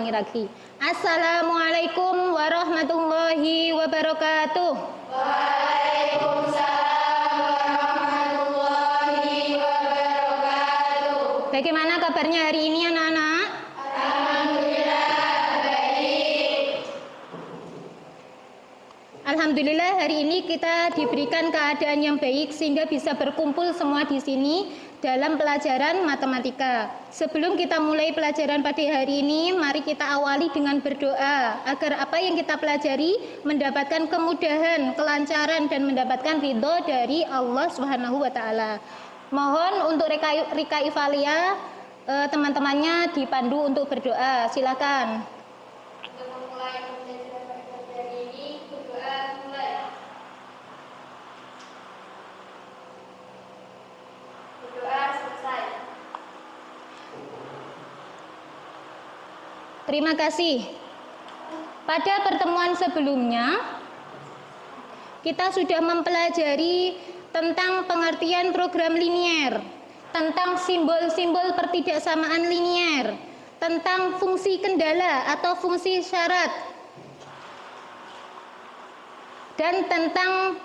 ulangi lagi. Assalamualaikum warahmatullahi wabarakatuh. Waalaikumsalam warahmatullahi wabarakatuh. Bagaimana kabarnya hari ini anak-anak? Alhamdulillah baik. Alhamdulillah hari ini kita diberikan keadaan yang baik sehingga bisa berkumpul semua di sini dalam pelajaran matematika. Sebelum kita mulai pelajaran pada hari ini, mari kita awali dengan berdoa agar apa yang kita pelajari mendapatkan kemudahan, kelancaran dan mendapatkan ridho dari Allah Subhanahu wa taala. Mohon untuk Rika Ivalia teman-temannya dipandu untuk berdoa. Silakan. Untuk memulai pembelajaran pada hari ini, berdoa mulai. Berdoa selesai. Terima kasih. Pada pertemuan sebelumnya, kita sudah mempelajari tentang pengertian program linier, tentang simbol-simbol pertidaksamaan linier, tentang fungsi kendala atau fungsi syarat, dan tentang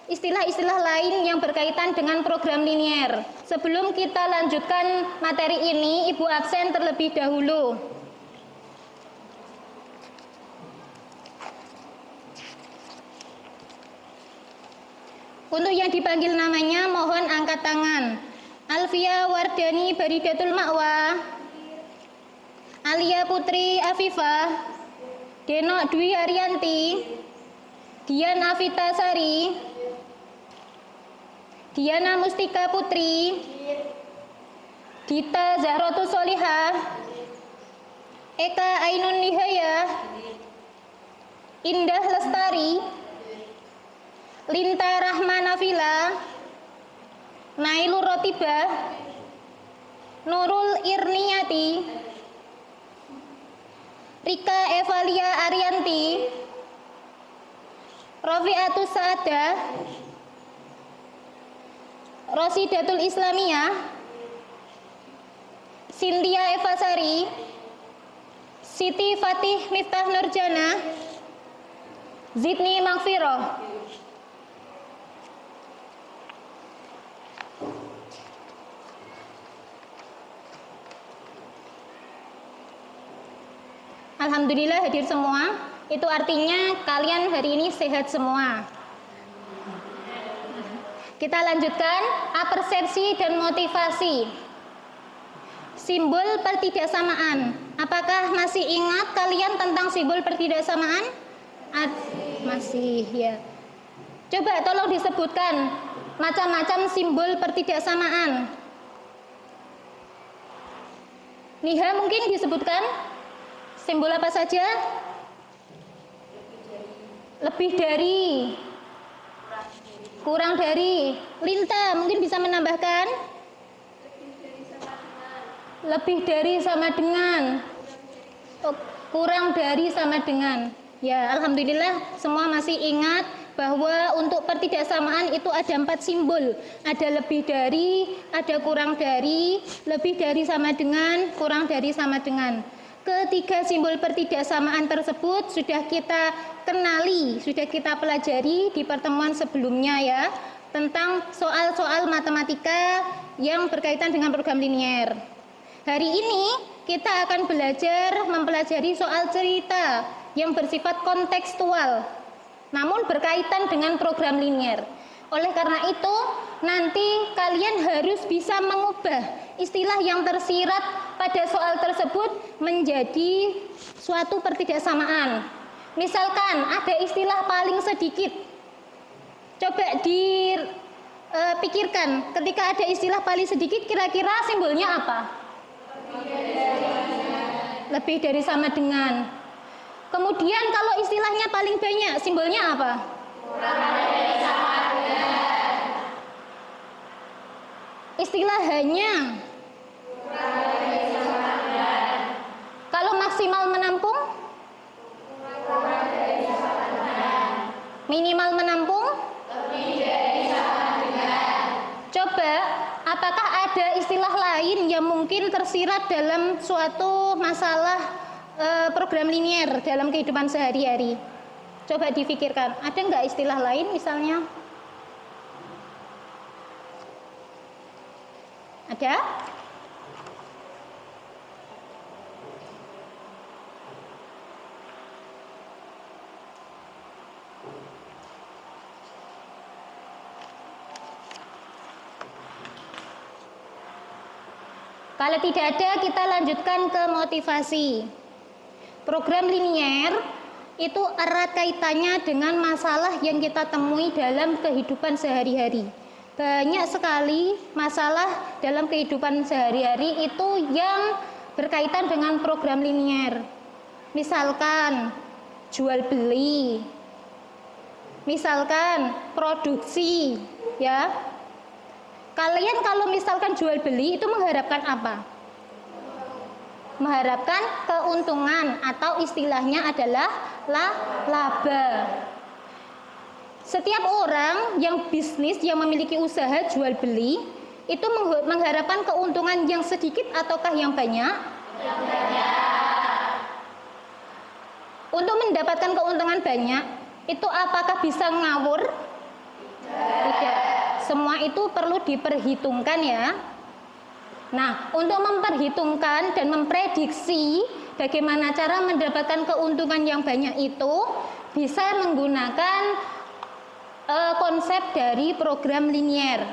istilah-istilah lain yang berkaitan dengan program linier. Sebelum kita lanjutkan materi ini, Ibu absen terlebih dahulu. Untuk yang dipanggil namanya, mohon angkat tangan. Alfia Wardani Baridatul Ma'wa, Alia Putri Afifah, Denok Dwi Arianti, Dian Afita Sari, Diana Mustika Putri, Dita Zahrotus Solihah, Eka Ainun Nihaya, Indah Lestari, Linta Rahmanafila, Nailur Rotibah, Nurul Irniyati, Rika Evalia Arianti, Rofiatus Saadah, Rosidatul Islamiyah, Cynthia Evasari, Siti Fatih Miftah Nurjana, Zidni Magfiroh. Alhamdulillah hadir semua. Itu artinya kalian hari ini sehat semua. Kita lanjutkan apersepsi dan motivasi. Simbol pertidaksamaan. Apakah masih ingat kalian tentang simbol pertidaksamaan? Masih ya. Coba tolong disebutkan macam-macam simbol pertidaksamaan. Niha mungkin disebutkan simbol apa saja? Lebih dari, kurang dari. Linta mungkin bisa menambahkan? Lebih dari sama dengan. Kurang dari sama dengan. Ya, alhamdulillah semua masih ingat bahwa untuk pertidaksamaan itu ada 4 simbol. Ada lebih dari, ada kurang dari, lebih dari sama dengan, kurang dari sama dengan. Ketiga simbol pertidaksamaan tersebut sudah kita kenali, sudah kita pelajari di pertemuan sebelumnya ya, tentang soal-soal matematika yang berkaitan dengan program linier. Hari ini kita akan belajar mempelajari soal cerita yang bersifat kontekstual, namun berkaitan dengan program linier. Oleh karena itu, nanti kalian harus bisa mengubah istilah yang tersirat pada soal tersebut menjadi suatu pertidaksamaan. Misalkan ada istilah paling sedikit. Coba dipikirkan, ketika ada istilah paling sedikit, kira-kira simbolnya apa? Lebih dari sama dengan. Kemudian kalau istilahnya paling banyak, simbolnya apa? Kurang dari sama dengan. Istilah hanya. Kurang dari sama dengan. Kalau maksimal menampung? Kurang dari sama dengan. Minimal menampung? Lebih dari sama dengan. Coba, apakah ada istilah istilah lain yang mungkin tersirat dalam suatu masalah program linier dalam kehidupan sehari-hari? Coba difikirkan, ada nggak istilah lain misalnya? Ada? Kalau tidak ada, kita lanjutkan ke motivasi. Program linier itu erat kaitannya dengan masalah yang kita temui dalam kehidupan sehari-hari. Banyak sekali masalah dalam kehidupan sehari-hari itu yang berkaitan dengan program linier. Misalkan jual beli, misalkan produksi, ya. Kalian kalau misalkan jual beli itu mengharapkan apa? Mengharapkan keuntungan atau istilahnya adalah laba. Setiap orang yang bisnis, yang memiliki usaha jual beli itu mengharapkan keuntungan yang sedikit ataukah yang banyak? Yang banyak. Untuk mendapatkan keuntungan banyak, itu apakah bisa ngawur? Tidak. Semua itu perlu diperhitungkan ya. Nah, untuk memperhitungkan dan memprediksi bagaimana cara mendapatkan keuntungan yang banyak itu bisa menggunakan konsep dari program linier.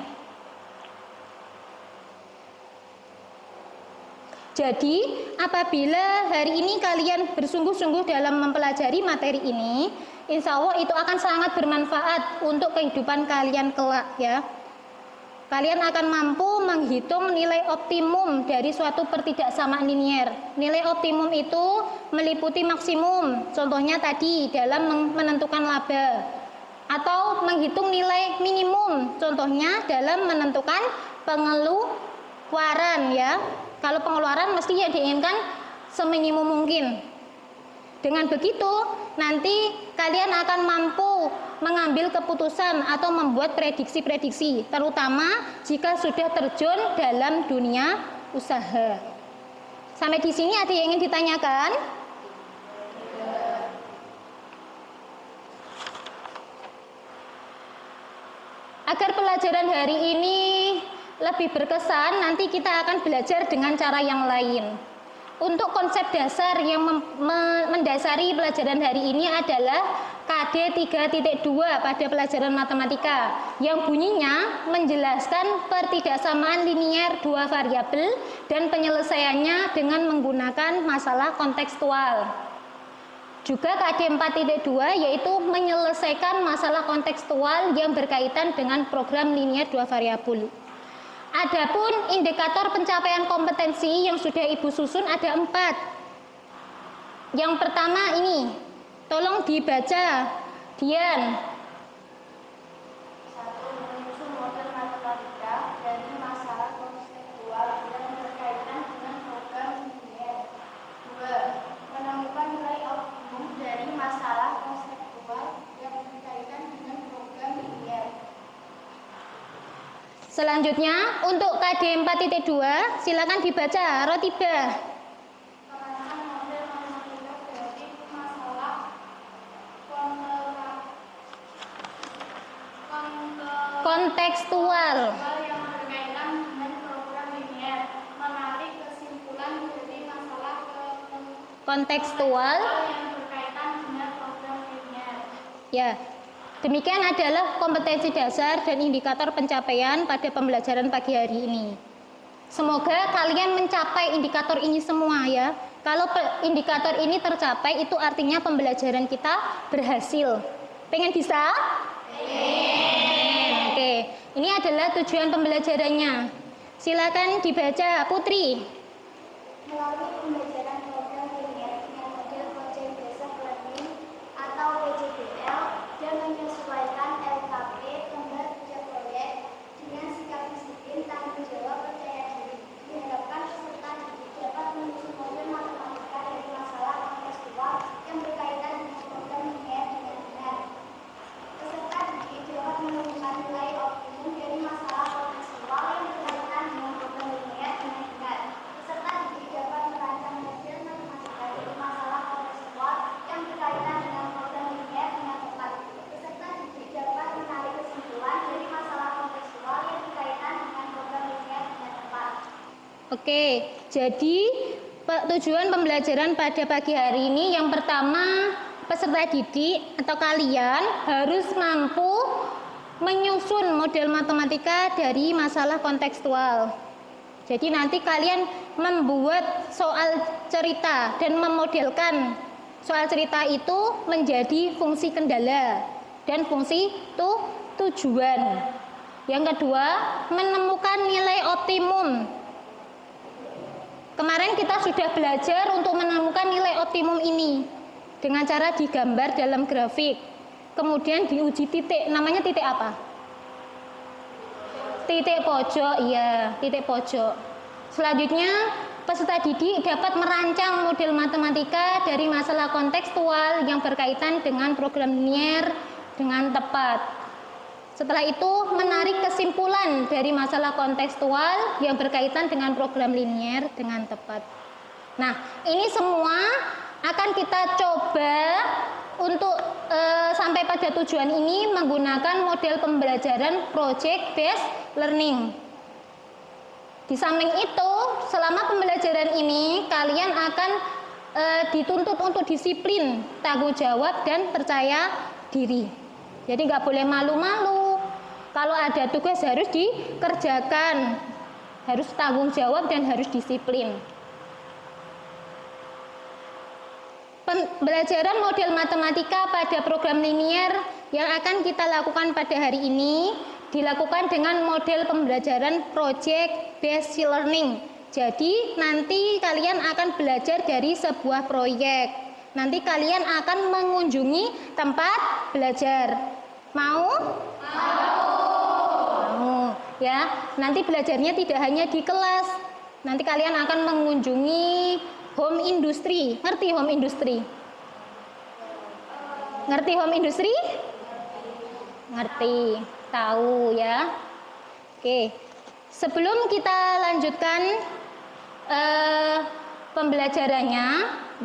Jadi, apabila hari ini kalian bersungguh-sungguh dalam mempelajari materi ini, insya Allah itu akan sangat bermanfaat untuk kehidupan kalian kelak ya. Kalian akan mampu menghitung nilai optimum dari suatu pertidaksamaan linier. Nilai optimum itu meliputi maksimum, contohnya tadi dalam menentukan laba, atau menghitung nilai minimum, contohnya dalam menentukan pengeluaran ya. Kalau pengeluaran mesti yang diinginkan seminimum mungkin. Dengan begitu, nanti kalian akan mampu mengambil keputusan atau membuat prediksi-prediksi, terutama jika sudah terjun dalam dunia usaha. Sampai di sini ada yang ingin ditanyakan? Agar pelajaran hari ini lebih berkesan, nanti kita akan belajar dengan cara yang lain. Untuk konsep dasar yang mendasari pelajaran hari ini adalah KD 3.2 pada pelajaran matematika yang bunyinya menjelaskan pertidaksamaan linier dua variabel dan penyelesaiannya dengan menggunakan masalah kontekstual. Juga KD 4.2 yaitu menyelesaikan masalah kontekstual yang berkaitan dengan program linier dua variabel. Adapun indikator pencapaian kompetensi yang sudah Ibu susun ada 4. Yang pertama ini, tolong dibaca, Dian. 1. Menyusun model matematika dari masalah konseptual yang berkaitan dengan program linier. 2. Menemukan nilai optimum dari masalah konseptual yang berkaitan dengan program linier. Selanjutnya, untuk KD 4.2, silakan dibaca, Rotibah. Menggunakan model matematika dari masalah Kontekstual. yang berkaitan dengan program linier. Menarik kesimpulan dari masalah Kontekstual. yang berkaitan dengan program linier. Ya. Demikian adalah kompetensi dasar dan indikator pencapaian pada pembelajaran pagi hari ini. Semoga kalian mencapai indikator ini semua ya. Kalau indikator ini tercapai, itu artinya pembelajaran kita berhasil. Pengen bisa? Pengen. Oke, ini adalah tujuan pembelajarannya. Silakan dibaca, Putri. Melalui pembelajaran program linier dengan model Project Based Learning atau PJBL dan menyesuaikan LKP gambar kerja proyek dengan sikap disiplin, tanggung jawab, percaya diri. Diharapkan peserta didik dapat menyusun model matematika dari masalah kontekstual yang berkaitan dengan program linier dengan benar. Peserta didik dapat menemukan nilai optimum dari masalah kontekstual yang berkaitan dengan program linier Oke, jadi tujuan pembelajaran pada pagi hari ini yang pertama, peserta didik atau kalian harus mampu menyusun model matematika dari masalah kontekstual. Jadi nanti kalian membuat soal cerita dan memodelkan soal cerita itu menjadi fungsi kendala dan fungsi tujuan. Yang kedua, menemukan nilai optimum. Kemarin kita sudah belajar untuk menemukan nilai optimum ini dengan cara digambar dalam grafik. Kemudian diuji titik, namanya titik apa? Titik pojok, iya, titik pojok. Selanjutnya, peserta didik dapat merancang model matematika dari masalah kontekstual yang berkaitan dengan program linier dengan tepat. Setelah itu, menarik kesimpulan dari masalah kontekstual yang berkaitan dengan program linier dengan tepat. Nah, ini semua akan kita coba untuk sampai pada tujuan ini menggunakan model pembelajaran project based learning. Di samping itu, selama pembelajaran ini kalian akan dituntut untuk disiplin, tanggung jawab dan percaya diri. Jadi nggak boleh malu-malu. Kalau ada tugas harus dikerjakan, harus tanggung jawab dan harus disiplin. Pembelajaran model matematika pada program linier yang akan kita lakukan pada hari ini dilakukan dengan model pembelajaran project based learning. Jadi nanti kalian akan belajar dari sebuah proyek. Nanti kalian akan mengunjungi tempat belajar. Mau? Mau. Ya, nanti belajarnya tidak hanya di kelas. Nanti kalian akan mengunjungi home industry. Ngerti home industry? Ngerti home industry? Ngerti. Tahu ya. Oke. Sebelum kita lanjutkan pembelajarannya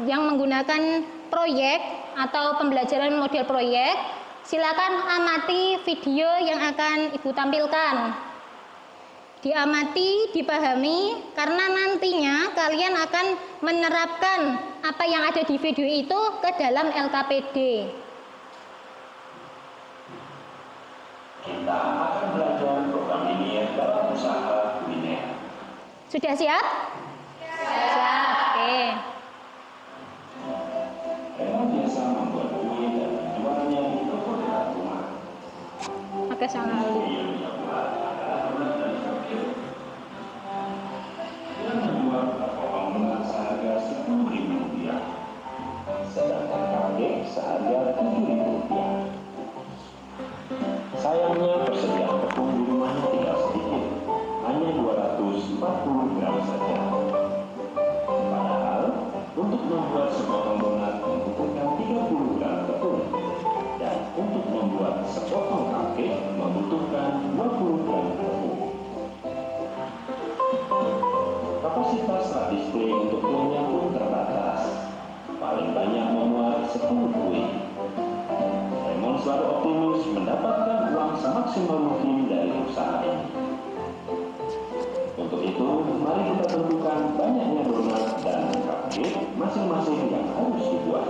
yang menggunakan proyek atau pembelajaran model proyek, silakan amati video yang akan Ibu tampilkan. Diamati, dipahami, karena nantinya kalian akan menerapkan apa yang ada di video itu ke dalam LKPD. Kita akan belajar program linier dalam usaha kuliner. Sudah siap? Siap. Oke. Emang biasa membuat kue dan menjualnya di toko dekat rumah. Oke, sana dulu. Dia menjual potongan seharga Rp10.000, sedangkan kakek seharga Rp7.000. Sayangnya persediaan tepung di rumahnya tidak sedikit, hanya 240 gram saja. Padahal untuk membuat sepotong donat membutuhkan 30 gram tepung, dan untuk membuat sepotong cupcake membutuhkan 20 gram tepung. Kapasitas rak display untuk kuenya pun terbatas, paling banyak memuat 10 kue. Raymond selalu optimis mendapatkan uang semaksimal mungkin dari usaha ini. Untuk itu, mari kita tentukan banyaknya donat dan cupcake masing-masing yang harus dibuat.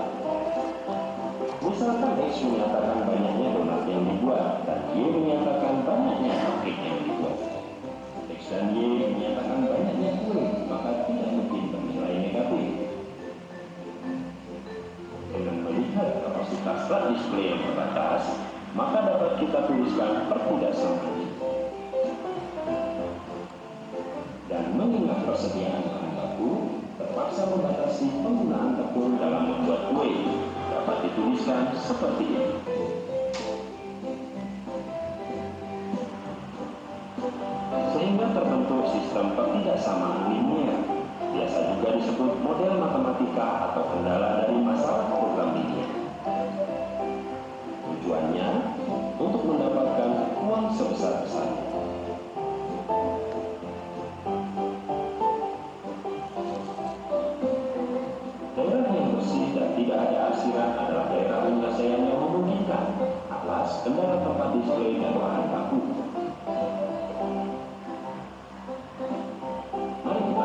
Misalkan X menyatakan banyaknya donat yang dibuat dan Y menyatakan banyaknya cupcake yang dibuat. X dan Y menyatakan banyaknya kue, maka tidak mungkin bernilai negatif. Dengan melihat kapasitas rak display yang terbatas, maka dapat kita tuliskan pertidaksamaan ini. Dan mengingat persediaan bahan baku terpaksa membatasi penggunaan tepung dalam membuat kue, dapat dituliskan seperti ini. Sehingga terbentuk sistem pertidaksamaan linier, biasa juga disebut model matematika atau kendala dari masalah program linier. Tujuannya untuk mendapatkan uang sebesar-besarnya. Daerah yang bersih dan tidak ada arsiran adalah daerah penyelesaian yang memungkinkan alas kendala tempat display dan bahan baku. Mari kita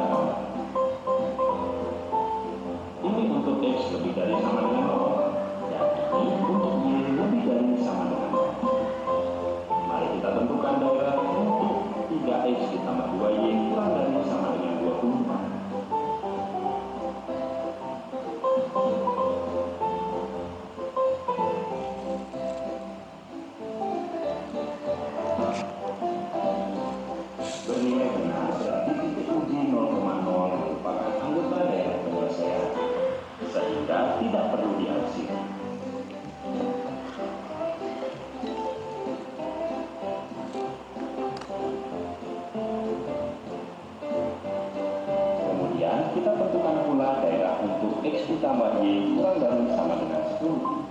tidak perlu diarsip. Kemudian kita tentukan pula daerah untuk X ditambah Y kurang dari sama dengan 10.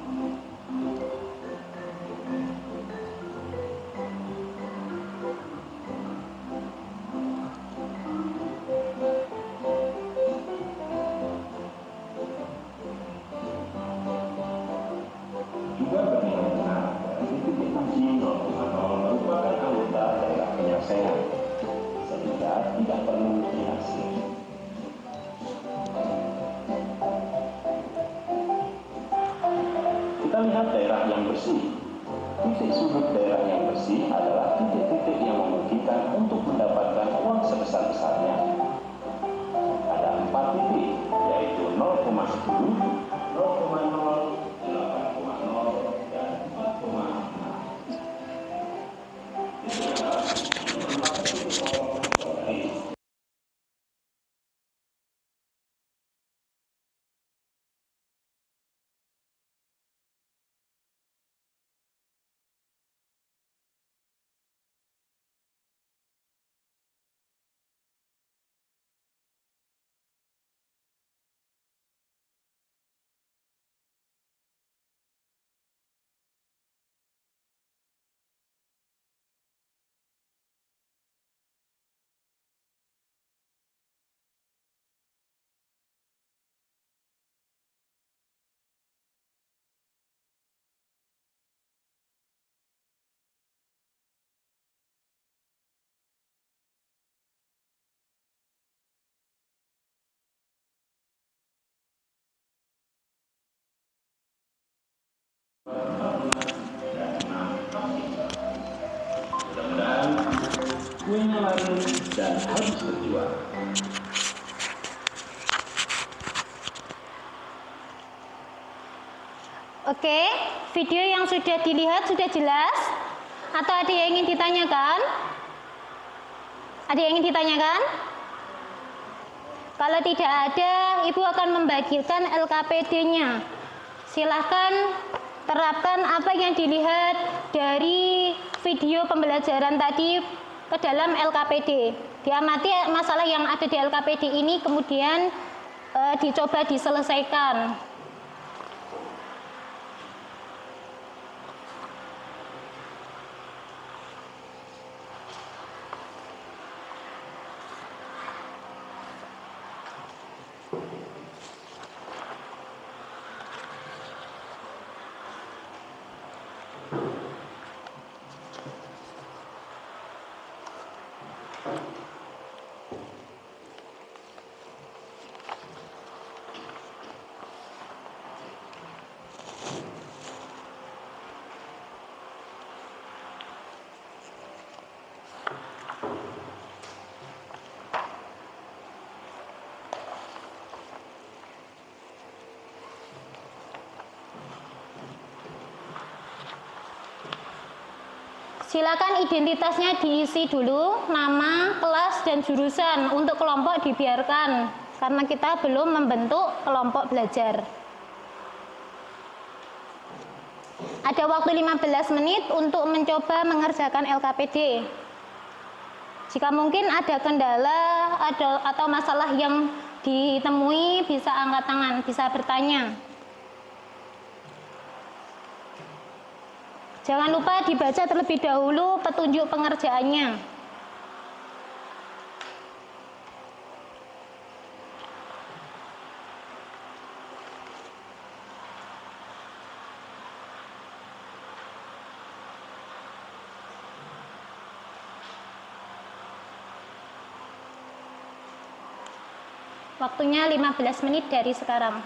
Juga bagi yang benar, titik uji 0,0 merupakan anggota daerah penyelesaian, sehingga tidak perlu diarsip. Kita lihat daerah yang bersih. Titik sudut daerah yang bersih adalah titik-titik yang memungkinkan untuk mendapatkan uang sebesar-besarnya. Ada 4 titik, yaitu 0,10, 0,0, 8,0, dan 4,6. Mudah-mudahan kuenya laris dan habis terjual. Oke, video yang sudah dilihat sudah jelas? Atau ada yang ingin ditanyakan? Ada yang ingin ditanyakan? Kalau tidak ada, Ibu akan membagikan LKPD-nya. Silahkan terapkan apa yang dilihat dari video pembelajaran tadi ke dalam LKPD. Diamati masalah yang ada di LKPD ini, kemudian dicoba diselesaikan. Silakan identitasnya diisi dulu, nama, kelas, dan jurusan. Untuk kelompok dibiarkan, karena kita belum membentuk kelompok belajar. Ada waktu 15 menit untuk mencoba mengerjakan LKPD. Jika mungkin ada kendala atau masalah yang ditemui, bisa angkat tangan, bisa bertanya. Jangan lupa dibaca terlebih dahulu petunjuk pengerjaannya. Waktunya 15 menit dari sekarang.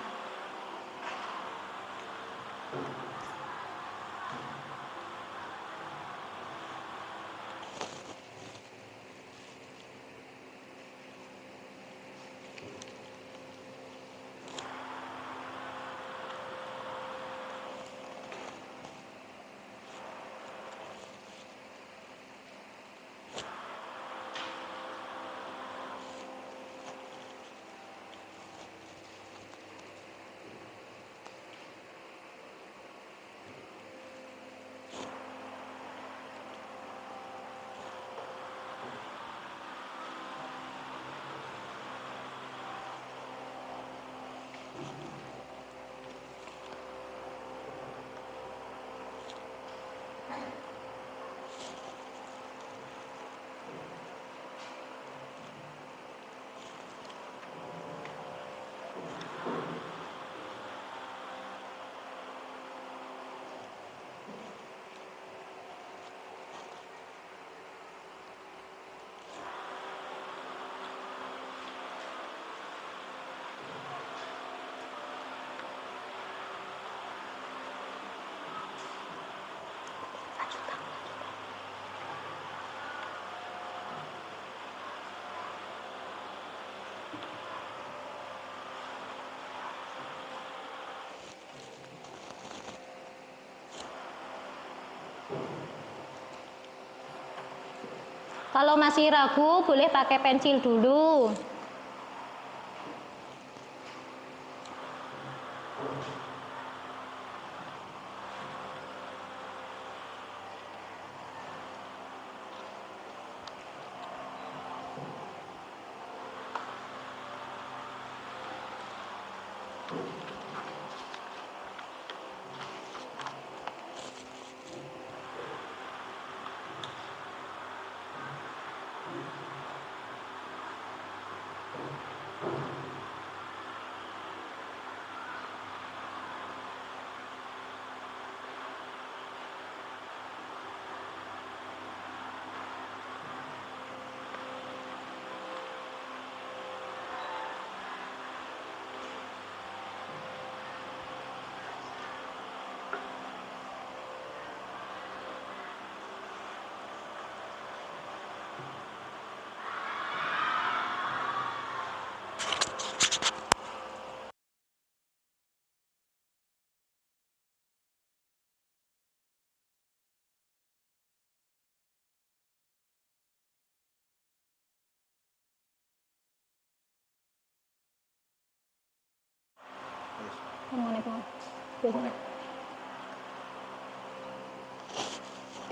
Kalau masih ragu, boleh pakai pensil dulu.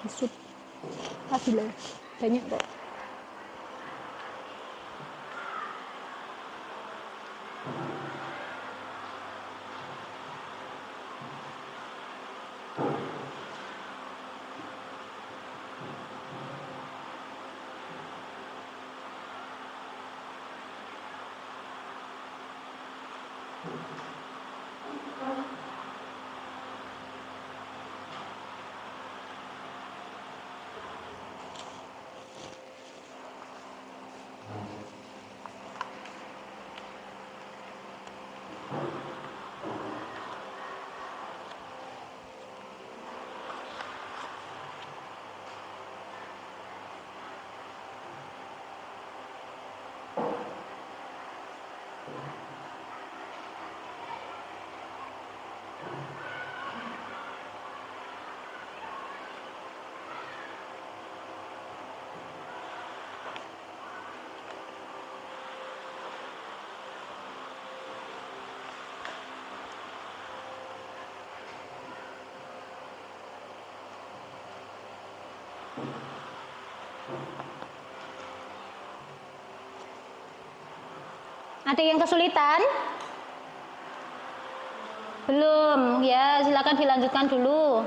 Disut. Banyak kok. Ada yang kesulitan? Belum, ya silakan dilanjutkan dulu.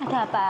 Ada apa?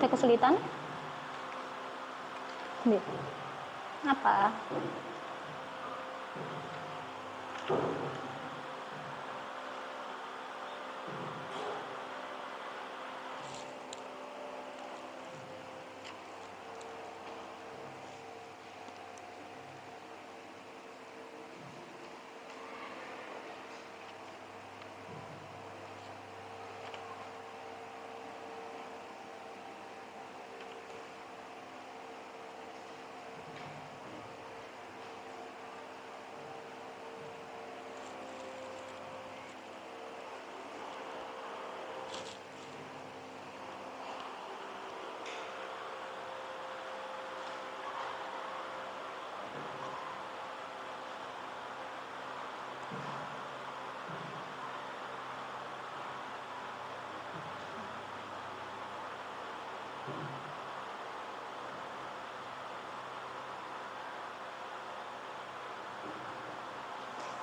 Ada kesulitan? Apa?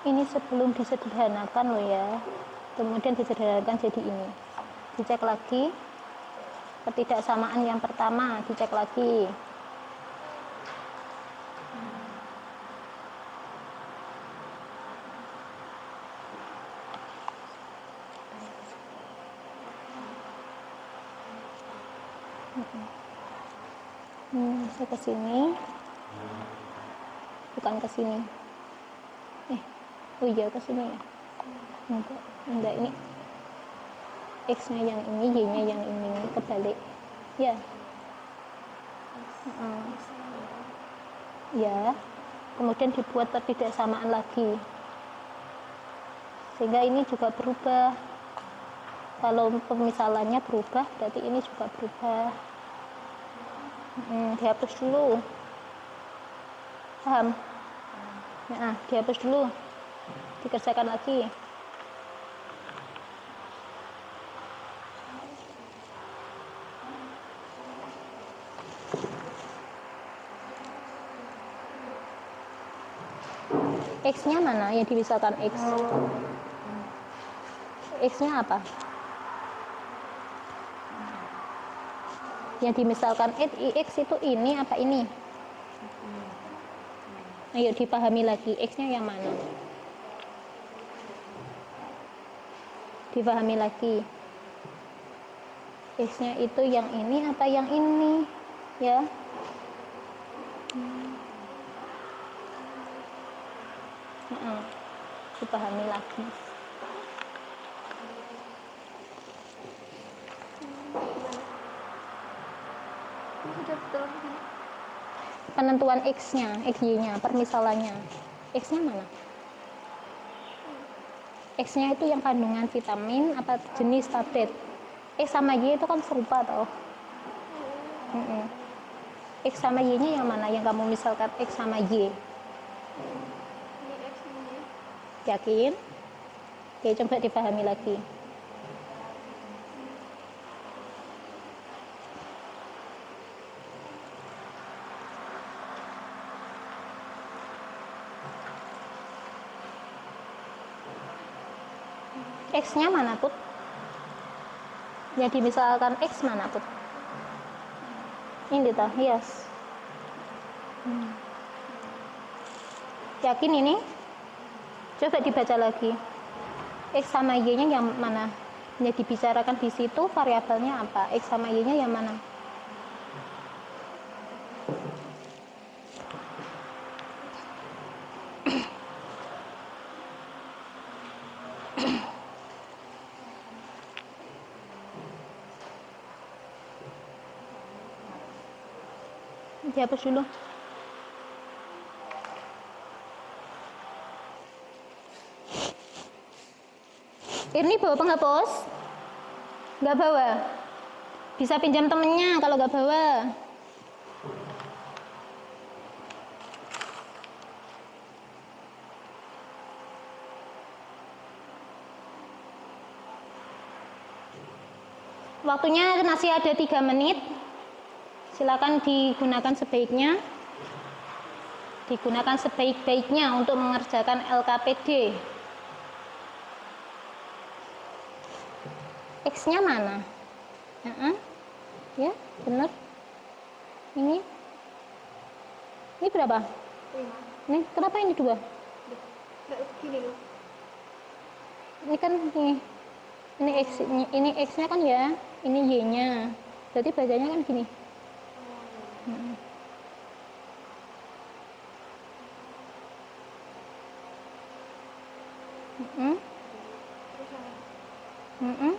Ini sebelum disederhanakan loh ya, kemudian disederhanakan jadi ini. Dicek lagi, ketidaksamaan yang pertama dicek lagi. Saya ke sini, bukan ke sini. Oh iya, ke sini ya? Enggak, ini X-nya yang ini, Y-nya yang ini, kebalik. Ya. Ya. Kemudian dibuat ketidaksamaan lagi. Sehingga ini juga berubah. Kalau pemisalannya berubah, berarti ini juga berubah. Dihapus dulu. Paham? Nah, dihapus dulu. Dikerjakan lagi. X-nya mana yang dimisalkan X? X-nya apa? Yang dimisalkan X itu ini apa ini? Ayo dipahami lagi, X-nya yang mana? Dipahami lagi. X-nya itu yang ini apa yang ini? Ya. Dipahami lagi. Penentuan X-nya, XY-nya, permisalannya. X-nya mana? X-nya itu yang kandungan vitamin apa jenis tablet. X sama Y itu kan serupa toh. X sama Y-nya yang mana? Yang kamu misalkan X sama Y. Yakin? Oke, coba dipahami lagi. X-nya mana, Put? Yang dimisalkan X mana, Put? Ini toh, yes. Yakin ini? Coba dibaca lagi. X sama Y-nya yang mana? Yang dibicarakan di situ variabelnya apa? X sama Y-nya yang mana? Dihapus dulu. Ini bawa penghapus? Nggak bawa? Bisa pinjam temennya kalau nggak bawa. Waktunya masih ada 3 menit. Silakan digunakan sebaiknya. Digunakan sebaik-baiknya untuk mengerjakan LKPD. X-nya mana? Ya. Benar? Ini berapa? 5. Ini kenapa ini 2? Gini loh. Ini kan ini X-nya kan ya, ini Y-nya. Berarti bacanya kan gini. Mm-mm. Mm-mm. Terus yang Mm-mm.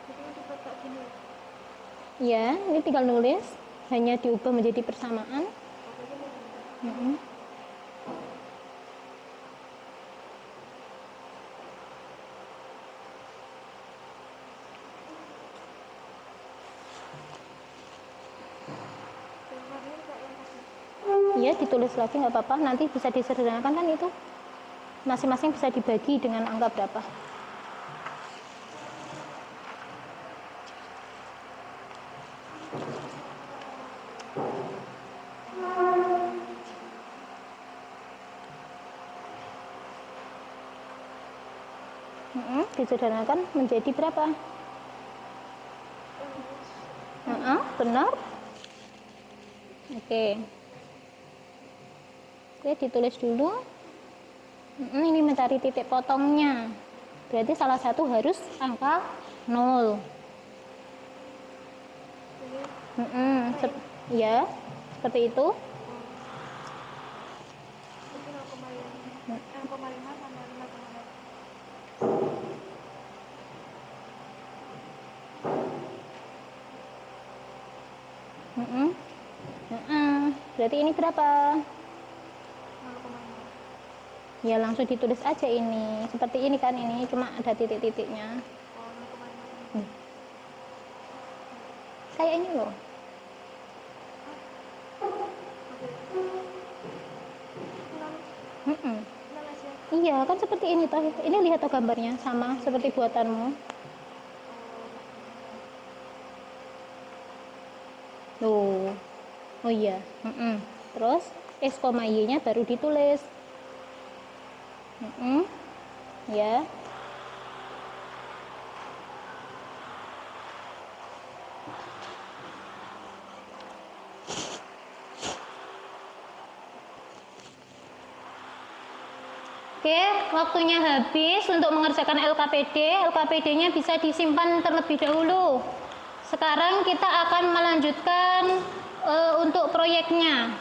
jadi dibuat kayak gini. Ya, ini tinggal nulis, hanya diubah menjadi persamaan. Mm-mm. Ya, ditulis lagi nggak apa-apa, nanti bisa disederhanakan kan itu. Masing-masing bisa dibagi dengan angka berapa. Disederhanakan menjadi berapa? Benar. Oke, ditulis dulu. Ini mencari titik potongnya. Berarti salah satu harus angka 0. Ya, seperti itu. Itu 0,5 sama 5,5. Berarti ini berapa? 0,5. Ya langsung ditulis aja ini. Seperti ini kan, ini cuma ada titik-titiknya. Oh, 0,5. Kayak ini loh. Iya kan seperti ini toh. Ini lihat toh gambarnya sama seperti buatanmu. Loh. Oh iya. Terus X, Y-nya baru ditulis. Ya. Oke, waktunya habis untuk mengerjakan LKPD. LKPD-nya bisa disimpan terlebih dahulu. Sekarang kita akan melanjutkan untuk proyeknya.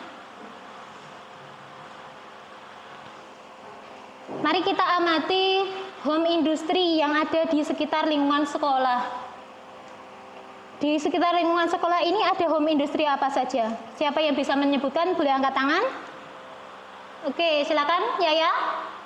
Mari kita amati home industry yang ada di sekitar lingkungan sekolah. Di sekitar lingkungan sekolah ini ada home industry apa saja? Siapa yang bisa menyebutkan? Boleh angkat tangan. Oke, silakan, Yaya.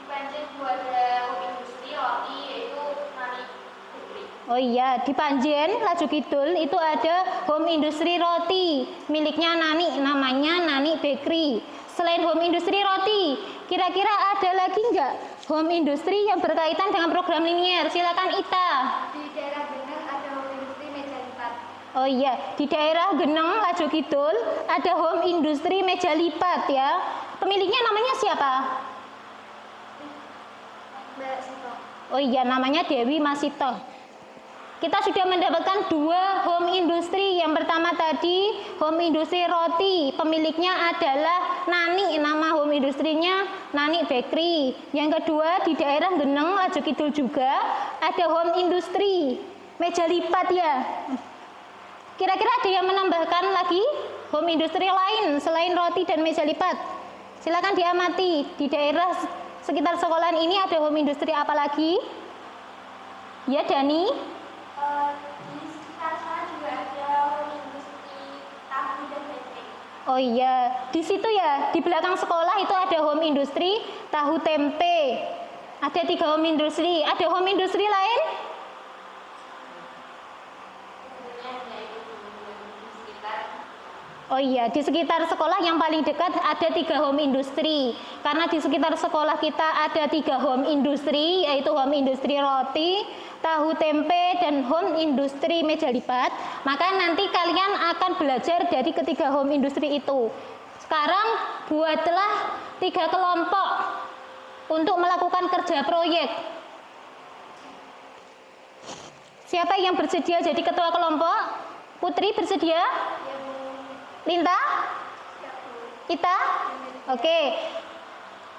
Di Panjen ada home industri roti yaitu Nani Bakery. Oh iya, di Panjen, Laju Kidul itu ada home industri roti miliknya Nani, namanya Nani Bakery. Selain home industri roti, kira-kira ada lagi nggak home industri yang berkaitan dengan program linier? Silakan Ita. Di daerah Geneng ada home industri meja lipat. Oh iya, di daerah Geneng, Laju Kidul ada home industri meja lipat ya. Pemiliknya namanya siapa? Mbak Sito. Oh iya, namanya Dewi Masito. Kita sudah mendapatkan 2 home industry. Yang pertama tadi home industry roti, pemiliknya adalah Nani, nama home industrinya Nani Bakery. Yang kedua di daerah Geneng, Laju Kidul juga ada home industry meja lipat ya. Kira-kira ada yang menambahkan lagi home industry lain selain roti dan meja lipat? Silakan diamati di daerah sekitar sekolahan ini ada home industry apa lagi? Ya, Dani. Di sekitar sana juga ada home industri tahu dan tempe. Oh iya, di situ ya, di belakang sekolah itu ada home industry tahu tempe. Ada 3 home industry. Ada home industry lain? Oh iya, di sekitar sekolah yang paling dekat ada 3 home industry. Karena di sekitar sekolah kita ada 3 home industry, yaitu home industry roti, tahu tempe, dan home industry meja lipat. Maka nanti kalian akan belajar dari ketiga home industry itu. Sekarang buatlah 3 kelompok untuk melakukan kerja proyek. Siapa yang bersedia jadi ketua kelompok? Putri bersedia? Linta? Ita? Oke.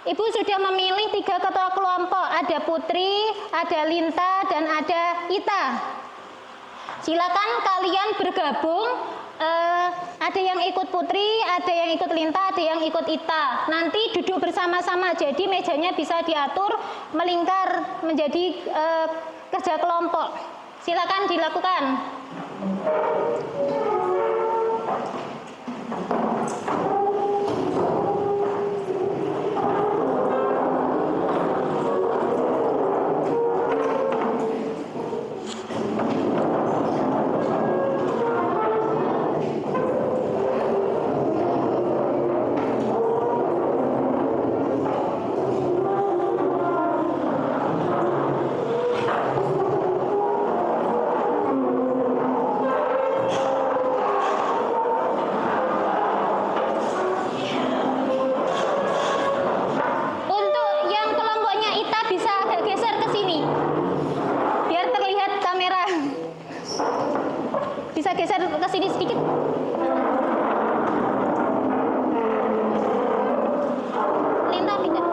Ibu sudah memilih 3 ketua kelompok. Ada Putri, ada Linta, dan ada Ita. Silakan kalian bergabung. Ada yang ikut Putri, ada yang ikut Linta, ada yang ikut Ita. Nanti duduk bersama-sama, jadi mejanya bisa diatur melingkar menjadi kerja kelompok. Silakan dilakukan. Bisa geser ke sini sedikit. Linta pindah.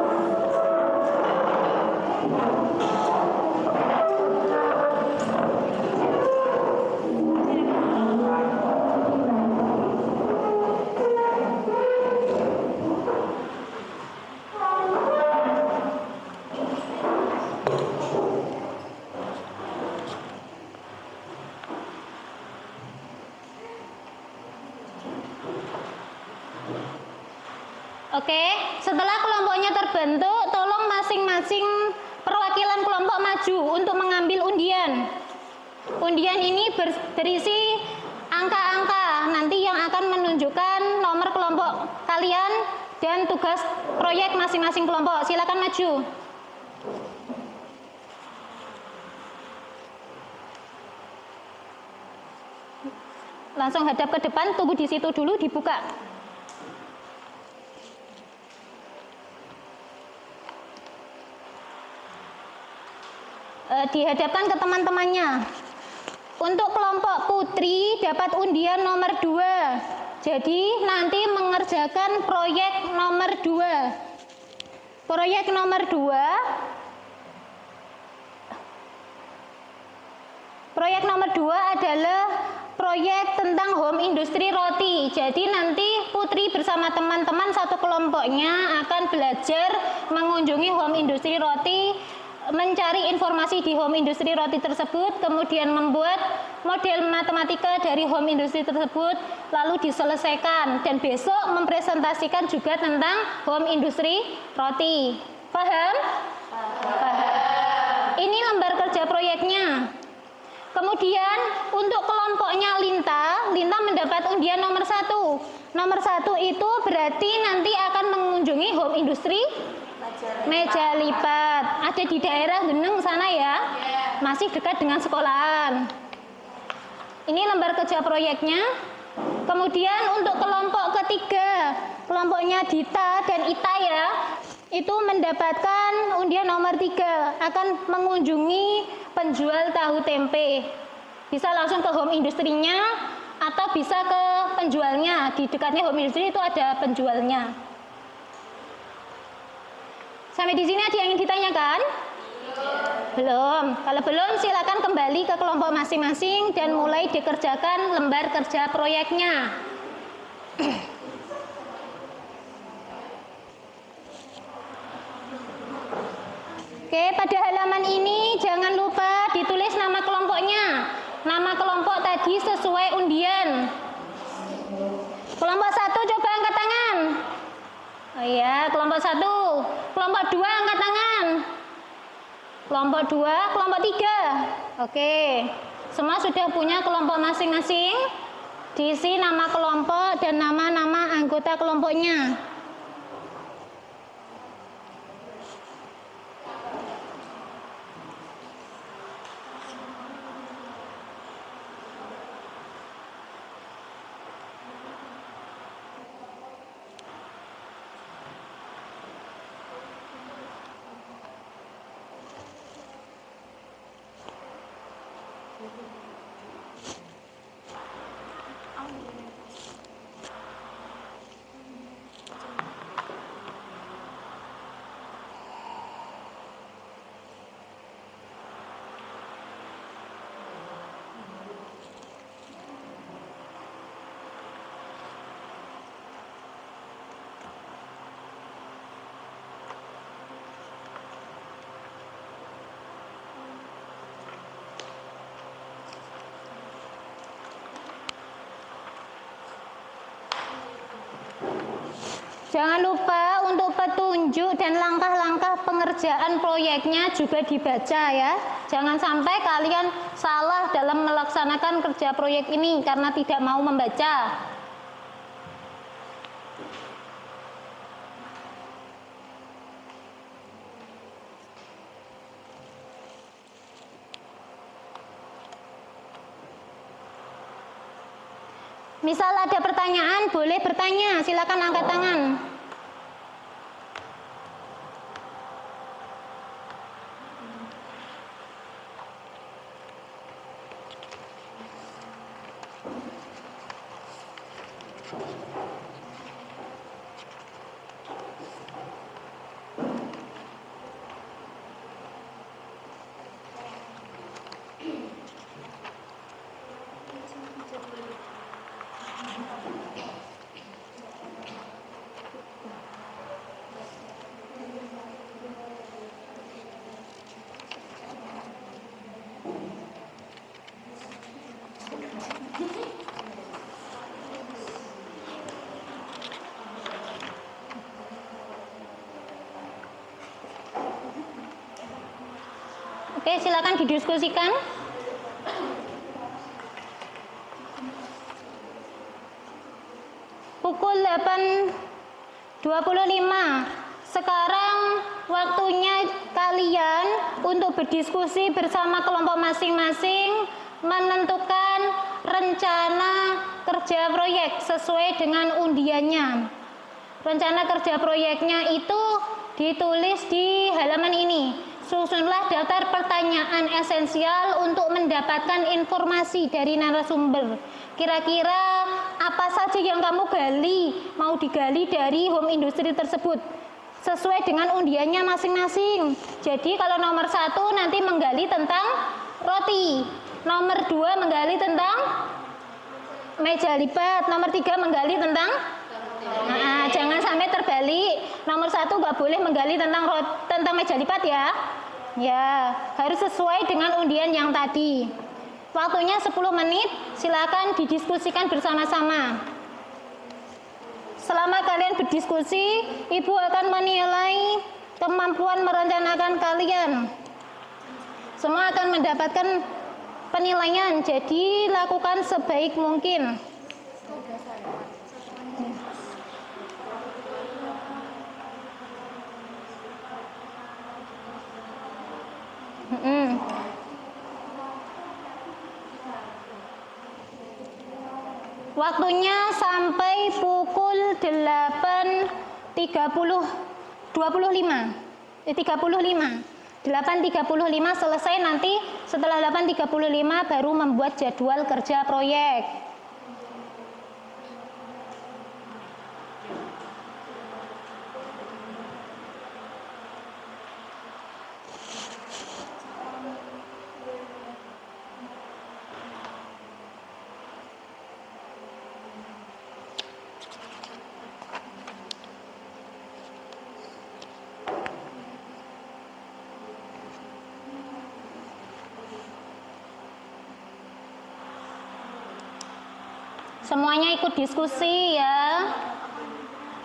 Oke, setelah kelompoknya terbentuk, tolong masing-masing perwakilan kelompok maju untuk mengambil undian. Undian ini berisi angka-angka nanti yang akan menunjukkan nomor kelompok kalian dan tugas proyek masing-masing kelompok. Silakan maju. Langsung hadap ke depan, tunggu di situ dulu, dibuka. Dihadapkan ke teman-temannya. Untuk kelompok Putri dapat undian nomor 2. Jadi nanti mengerjakan proyek nomor 2. Proyek nomor 2. Proyek nomor 2 adalah proyek tentang home industri roti. Jadi nanti Putri bersama teman-teman satu kelompoknya akan belajar mengunjungi home industri roti, mencari informasi di home industri roti tersebut, kemudian membuat model matematika dari home industri tersebut, lalu diselesaikan, dan besok mempresentasikan juga tentang home industri roti. Paham? Paham. Ini lembar kerja proyeknya. Kemudian untuk kelompoknya Linta mendapat undian nomor 1. Nomor 1 itu berarti nanti akan mengunjungi home industri meja lipat. Ada di daerah Geneng sana ya, masih dekat dengan sekolahan. Ini lembar kerja proyeknya. Kemudian untuk kelompok ketiga, kelompoknya Dita dan Ita ya, itu mendapatkan undian nomor 3, akan mengunjungi penjual tahu tempe. Bisa langsung ke home industrinya atau bisa ke penjualnya. Di dekatnya home industri itu ada penjualnya. Sampai di sini ada yang ingin ditanyakan? Belum. Kalau belum, silakan kembali ke kelompok masing-masing dan mulai dikerjakan lembar kerja proyeknya. Oke, pada halaman ini jangan lupa ditulis nama kelompoknya. Nama kelompok tadi sesuai undian. Kelompok 1 coba angkat tangan. Oh iya, kelompok 1. Kelompok 2 angkat tangan. Kelompok 2, kelompok 3. Oke. Semua sudah punya kelompok masing-masing. Diisi nama kelompok dan nama-nama anggota kelompoknya. Jangan lupa untuk petunjuk dan langkah-langkah pengerjaan proyeknya juga dibaca ya. Jangan sampai kalian salah dalam melaksanakan kerja proyek ini karena tidak mau membaca. Misal ada pertanyaan, boleh bertanya, silakan angkat tangan. Oke, silakan didiskusikan. Pukul 8.25. Sekarang waktunya kalian untuk berdiskusi bersama kelompok masing-masing menentukan rencana kerja proyek sesuai dengan undiannya. Rencana kerja proyeknya itu ditulis di halaman ini. Susunlah daftar pertanyaan esensial untuk mendapatkan informasi dari narasumber. Kira-kira apa saja yang kamu gali, mau digali dari home industry tersebut sesuai dengan undiannya masing-masing. Jadi kalau nomor 1 nanti menggali tentang roti, nomor 2 menggali tentang meja lipat, nomor 3 menggali tentang jangan sampai terbalik. Nomor 1 nggak boleh menggali tentang meja lipat ya. Ya, harus sesuai dengan undian yang tadi. Waktunya 10 menit, silakan didiskusikan bersama-sama. Selama kalian berdiskusi, Ibu akan menilai kemampuan merencanakan kalian. Semua akan mendapatkan penilaian, jadi lakukan sebaik mungkin. Waktunya sampai pukul 8.35. 8.35 selesai, nanti setelah 8.35 baru membuat jadwal kerja proyek. Semuanya ikut diskusi ya.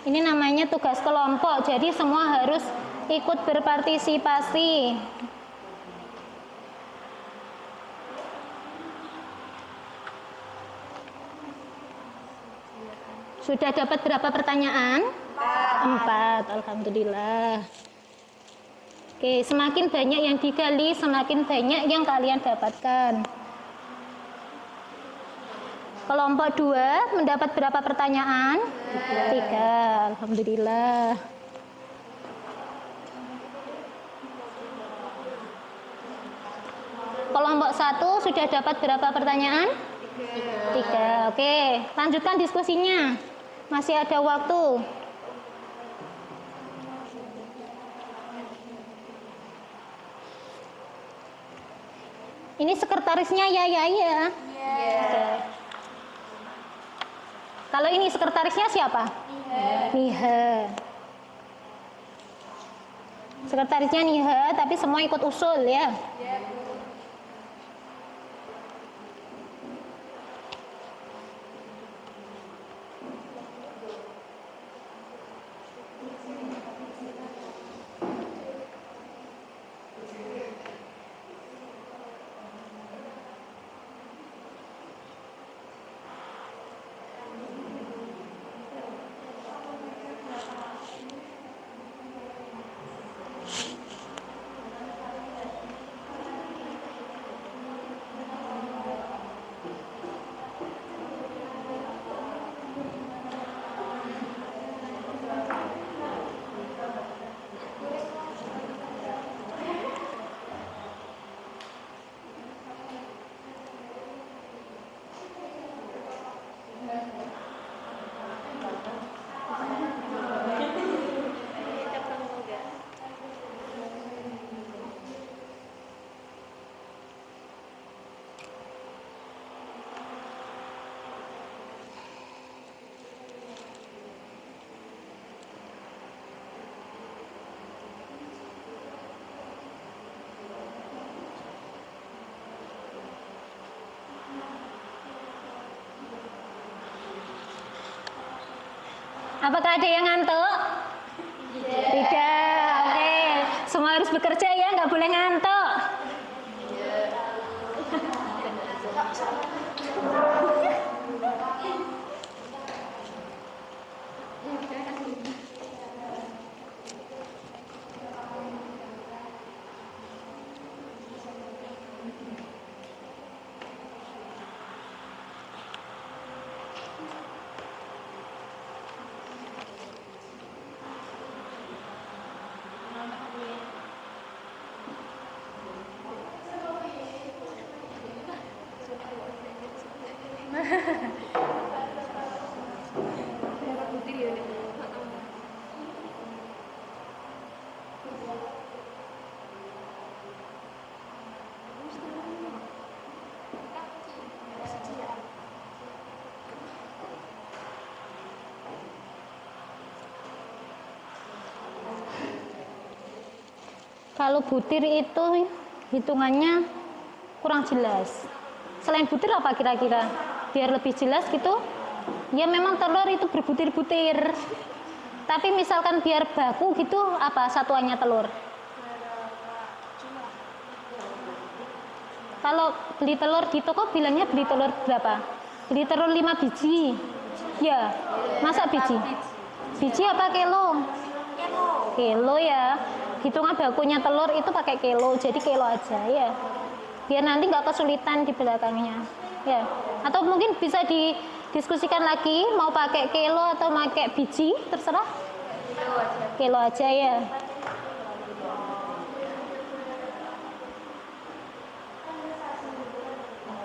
Ini namanya tugas kelompok, jadi semua harus ikut berpartisipasi. Sudah dapat berapa pertanyaan? 4. Alhamdulillah. Oke, semakin banyak yang digali, semakin banyak yang kalian dapatkan. Kelompok 2 mendapat berapa pertanyaan? 3. Alhamdulillah. kelompok 1 sudah dapat berapa pertanyaan? 3. Oke, lanjutkan diskusinya. Masih ada waktu. Ini sekretarisnya ya. Oke. Kalau ini sekretarisnya siapa? Niha. Sekretarisnya Niha, tapi semua ikut usul ya. Apakah ada yang ngantuk? Tidak. Oke, semua harus bekerja ya, nggak boleh ngantuk. Kalau butir itu hitungannya kurang jelas. Selain butir apa kira-kira? Biar lebih jelas gitu. Ya memang telur itu berbutir-butir. Tapi misalkan biar baku gitu, apa satuannya telur? Kalau beli telur di toko bilangnya beli telur berapa? Beli telur 5 biji. Ya, masa biji? Biji apa kilo? Kilo ya. Hitungan bakunya telur itu pakai kilo, jadi kilo aja ya. Biar nanti nggak kesulitan di belakangnya. Ya. Atau mungkin bisa didiskusikan lagi mau pakai kilo atau pakai biji, terserah. Kilo aja ya.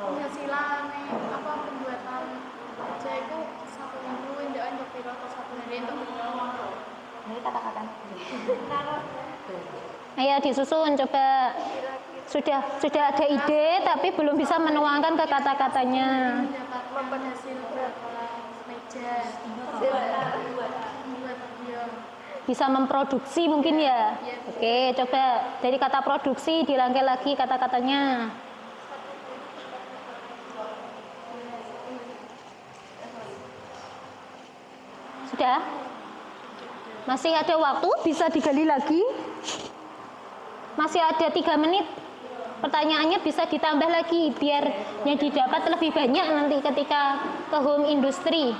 Penghasilan apa pembuatan aja itu 1 minggu indah untuk piro atau 1 hari untuk Ini kata-kata. Ayo disusun coba. Sudah ada ide tapi belum bisa menuangkan ke kata-katanya. mendapat hasil berapa meja buat dia. Bisa memproduksi mungkin ya. Oke, coba dari kata produksi dirangkai lagi kata-katanya. Sudah? Masih ada waktu, bisa digali lagi. Masih ada 3 menit. Pertanyaannya bisa ditambah lagi biar yang didapat lebih banyak nanti ketika ke home industry.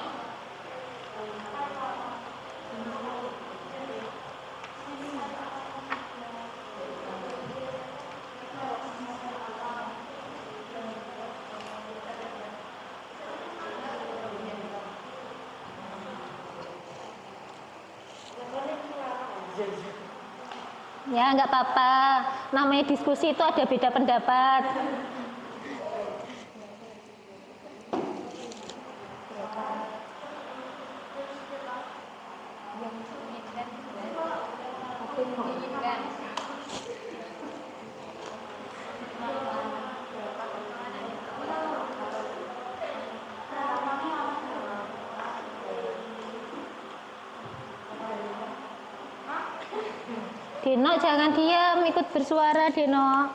Ya, nggak apa-apa. Namanya diskusi itu ada beda pendapat. Deno, jangan diam, ikut bersuara, Deno.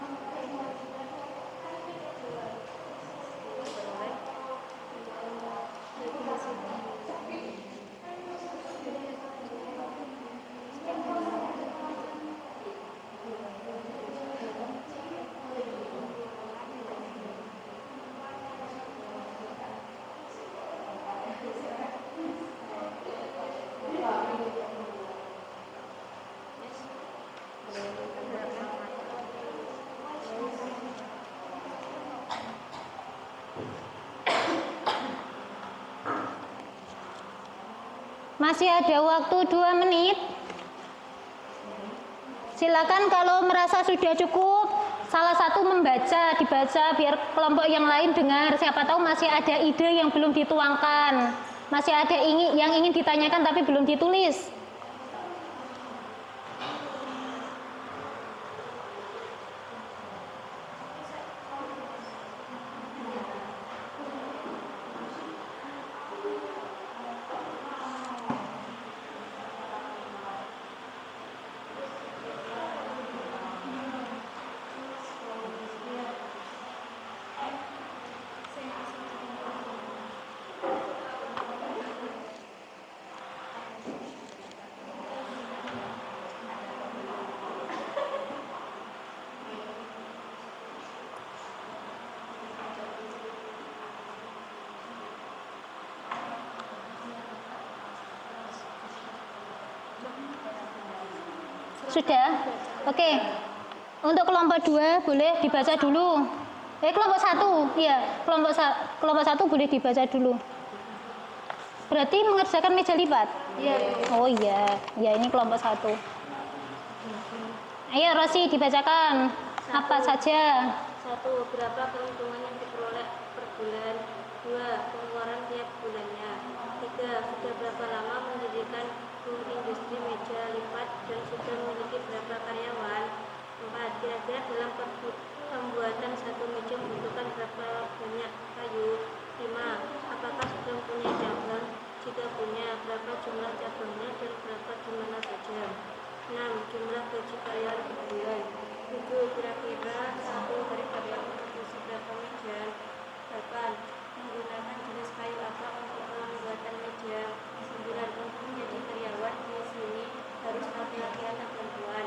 Masih ada waktu 2 menit. Silakan kalau merasa sudah cukup, salah satu dibaca biar kelompok yang lain dengar. Siapa tahu masih ada ide yang belum dituangkan. Masih ada yang ingin ditanyakan tapi belum ditulis. Sudah? Oke. Untuk kelompok 2 boleh dibaca dulu. Kelompok 1, iya, kelompok 1 boleh dibaca dulu. Berarti mengerjakan meja lipat? Iya. Oh iya, ya ini kelompok 1. Ayo Rosi dibacakan. Apa saja? 1. Berapa keuntungan yang diperoleh per bulan? 2. Pengeluaran tiap bulannya. 3. Sudah berapa lama mendirikan industri meja lipat dan sudah memiliki berapa karyawan? 4. Kira-kira dalam pembuatan satu meja membutuhkan berapa banyak kayu? 5. Apakah sudah mempunyai cabang? Jika punya, berapa jumlah cabangnya dan berapa di mana saja? 6. Jumlah gaji karyawan per bulan. 7. Kira-kira satu hari karyawan produksi berapa meja? 8. Menggunakan jenis kayu apa untuk pembuatan meja? 9. Untuk menjadi karyawan di sini harus laki-laki atau perempuan?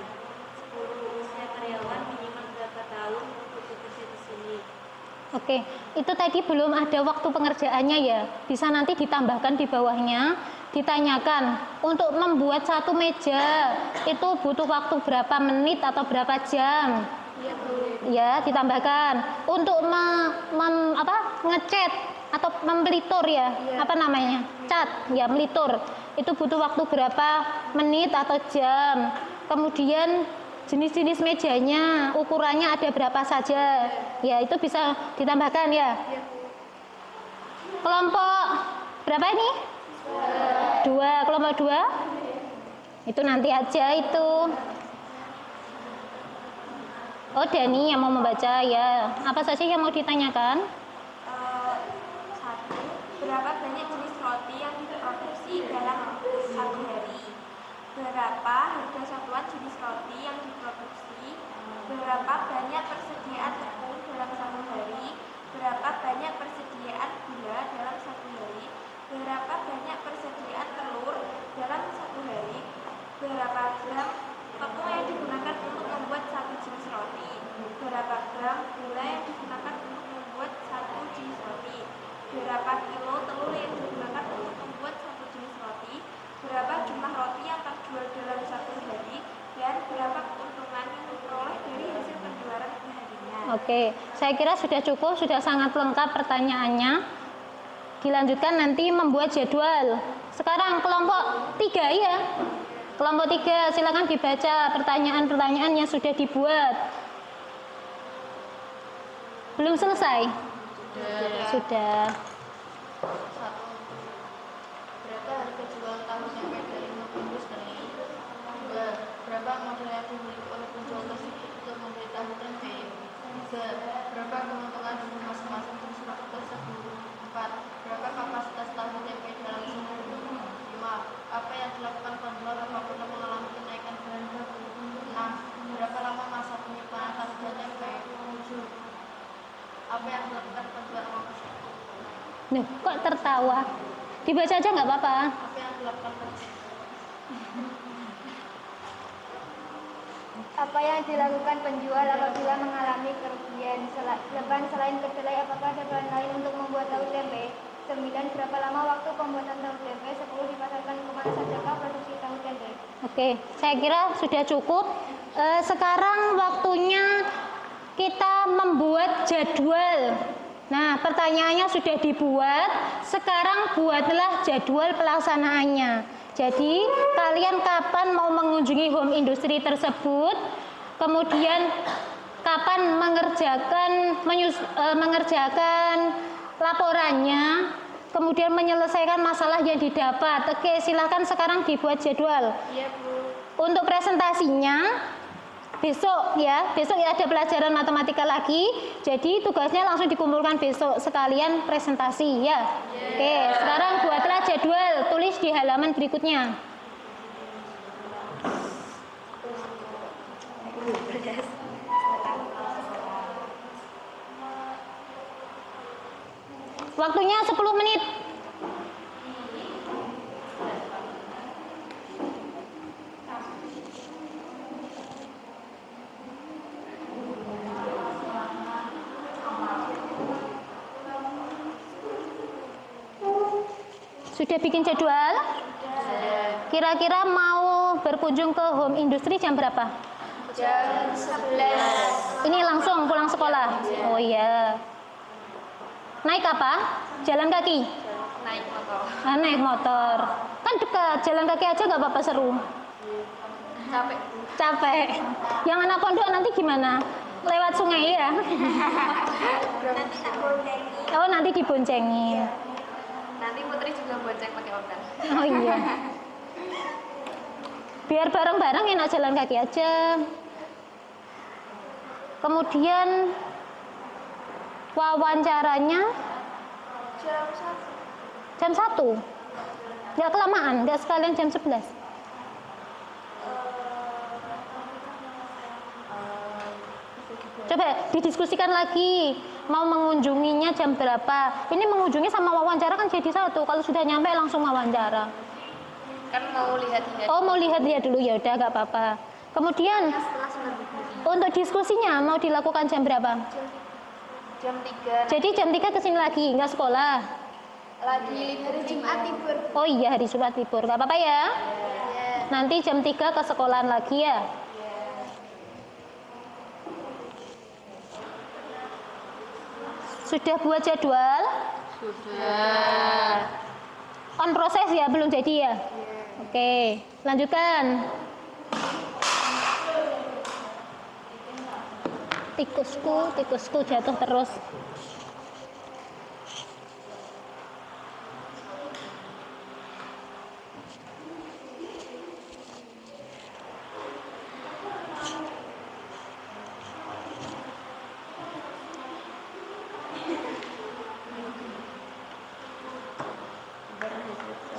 10. Usia karyawan minimal berapa tahun untuk bekerja di sini? Oke, itu tadi belum ada waktu pengerjaannya ya. Bisa nanti ditambahkan di bawahnya, ditanyakan untuk membuat satu meja itu butuh waktu berapa menit atau berapa jam. Ya, ditambahkan. Untuk ngecat atau membelitur ya, apa namanya? Cat, ya melitur. Itu butuh waktu berapa menit atau jam. Kemudian jenis-jenis mejanya, ukurannya ada berapa saja. Ya, itu bisa ditambahkan ya. Kelompok berapa ini? 2. Kelompok 2? Itu nanti aja itu. Oh, Dani yang mau membaca ya. Apa saja yang mau ditanyakan? 1. Berapa banyak jenis roti yang diproduksi dalam satu hari? Berapa harga satuan jenis roti yang diproduksi? Berapa banyak persediaan tepung dalam satu hari? Berapa banyak persediaan gula dalam satu hari? Berapa banyak persediaan telur dalam satu hari? Berapa gram tepung yang digunakan untuk membuat satu jenis roti? Berapa gram gula yang digunakan untuk membuat satu jenis roti? Berapa kilo telur yang digunakan untuk membuat satu jenis roti? Berapa jumlah roti yang terjual dalam satu hari? Dan berapa keuntungan yang diperoleh dari hasil penjualan perharinya? Oke, saya kira sudah cukup, sudah sangat lengkap pertanyaannya. Dilanjutkan nanti membuat jadwal. Sekarang kelompok 3 ya. Kelompok 3, silakan dibaca pertanyaan-pertanyaan yang sudah dibuat. Belum selesai? Sudah. Berapa harga jual tahu tempe dari industri? 2. Berapa modal yang dimiliki oleh penjual tersebut untuk membeli tahu tempe? 3. Berapa keuntungan dari masing-masing jenis produk tersebut? 4. Berapa kapasitas tahu tempe dalam seminggu? 5. Apa yang dilakukan penjual apabila mengalami kenaikan bahan baku? 6. Berapa lama masa penyimpanan tahu dan tempe? 7. Apa yang dilakukan penjual uang tersebut? Loh, kok tertawa? Dibaca aja nggak apa-apa. Apa yang dilakukan penjual? Apa yang dilakukan penjual apabila mengalami kerugian? 8. Selain kedelai, apakah ada bahan lain untuk membuat tahu tempe? 9. Berapa lama waktu pembuatan tahu tempe? 10. Dipasarkan kemana sajakah produksi tahu tempe? Oke, saya kira sudah cukup. Sekarang waktunya kita membuat jadwal. Nah, pertanyaannya sudah dibuat. Sekarang buatlah jadwal pelaksanaannya. Jadi, kalian kapan mau mengunjungi home industri tersebut? Kemudian kapan mengerjakan laporannya? Kemudian menyelesaikan masalah yang didapat. Oke, silahkan sekarang dibuat jadwal. Iya, Bu. Untuk presentasinya besok ya ada pelajaran matematika lagi, jadi tugasnya langsung dikumpulkan besok sekalian presentasi ya. Oke, sekarang buatlah jadwal, tulis di halaman berikutnya. Waktunya 10 menit. Sudah bikin jadwal? Kira-kira mau berkunjung ke home industri jam berapa? Jam 11. Ini langsung pulang sekolah? Oh iya. Naik apa? Jalan kaki? Naik motor. Naik motor. Kan dekat, jalan kaki aja nggak apa-apa, seru. Capek. Capek. Yang anak pondok nanti gimana? Lewat sungai ya? Oh, nanti diboncengin. Nanti Putri juga bonceng pakai organ. Oh iya. Biar bareng-bareng enak jalan kaki aja. Kemudian wawancaranya jam 1. Nggak kelamaan, nggak sekalian jam 11. Coba didiskusikan lagi, mau mengunjunginya jam berapa. Ini mengunjungi sama wawancara kan jadi satu. Kalau sudah nyampe langsung wawancara. Kan mau lihat-lihat. Oh, mau lihat-lihat dulu, ya udah nggak apa-apa. Kemudian untuk diskusinya mau dilakukan jam berapa? Jam 3. Jadi jam 3 kesini lagi, nggak sekolah. Lagi libur Jumat libur. Oh iya, hari Jumat libur, nggak apa-apa ya. Nanti jam 3 ke sekolahan lagi ya. Sudah buat jadwal? Sudah. On proses ya, belum jadi ya? Oke, lanjutkan. Tikusku jatuh terus.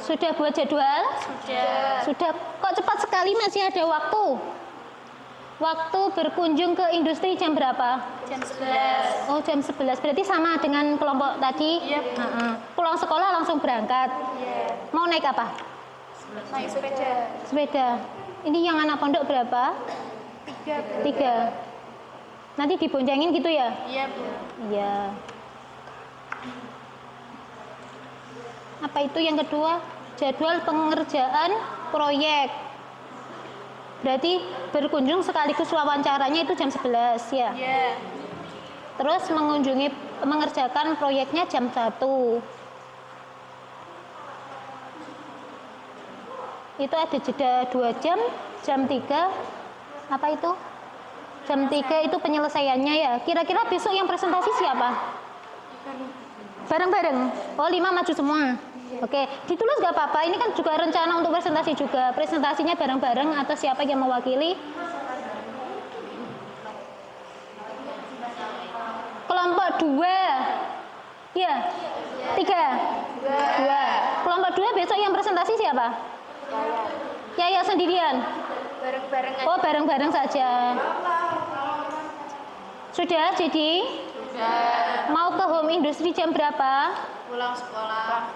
Sudah buat jadwal? Sudah. Kok cepat sekali, masih ada waktu? Waktu berkunjung ke industri jam berapa? Jam 11. Oh, jam 11. Berarti sama dengan kelompok tadi? Iya. Pulang sekolah langsung berangkat? Iya. Mau naik apa? Naik sepeda. Sepeda. Ini yang anak pondok berapa? 3. Nanti diboncengin gitu ya? Iya, Bu. Iya. Apa itu yang kedua? Jadwal pengerjaan proyek. Berarti berkunjung sekaligus wawancaranya itu jam 11 ya? Iya. Terus mengerjakan proyeknya jam 1. itu ada jeda 2 jam, jam 3 apa itu? Jam 3 itu penyelesaiannya ya. Kira-kira besok yang presentasi siapa? Bareng-bareng? Oh 5 maju semua? Oke, ditulis gak apa-apa, ini kan juga rencana untuk presentasi juga. Presentasinya bareng-bareng atau siapa yang mewakili? Kelompok 2 ya? 3? 2. Kelompok 2 besok yang presentasi siapa? Yaya sendirian? Bareng-bareng aja. Oh bareng-bareng saja. Sudah jadi? Mau ke home industry jam berapa?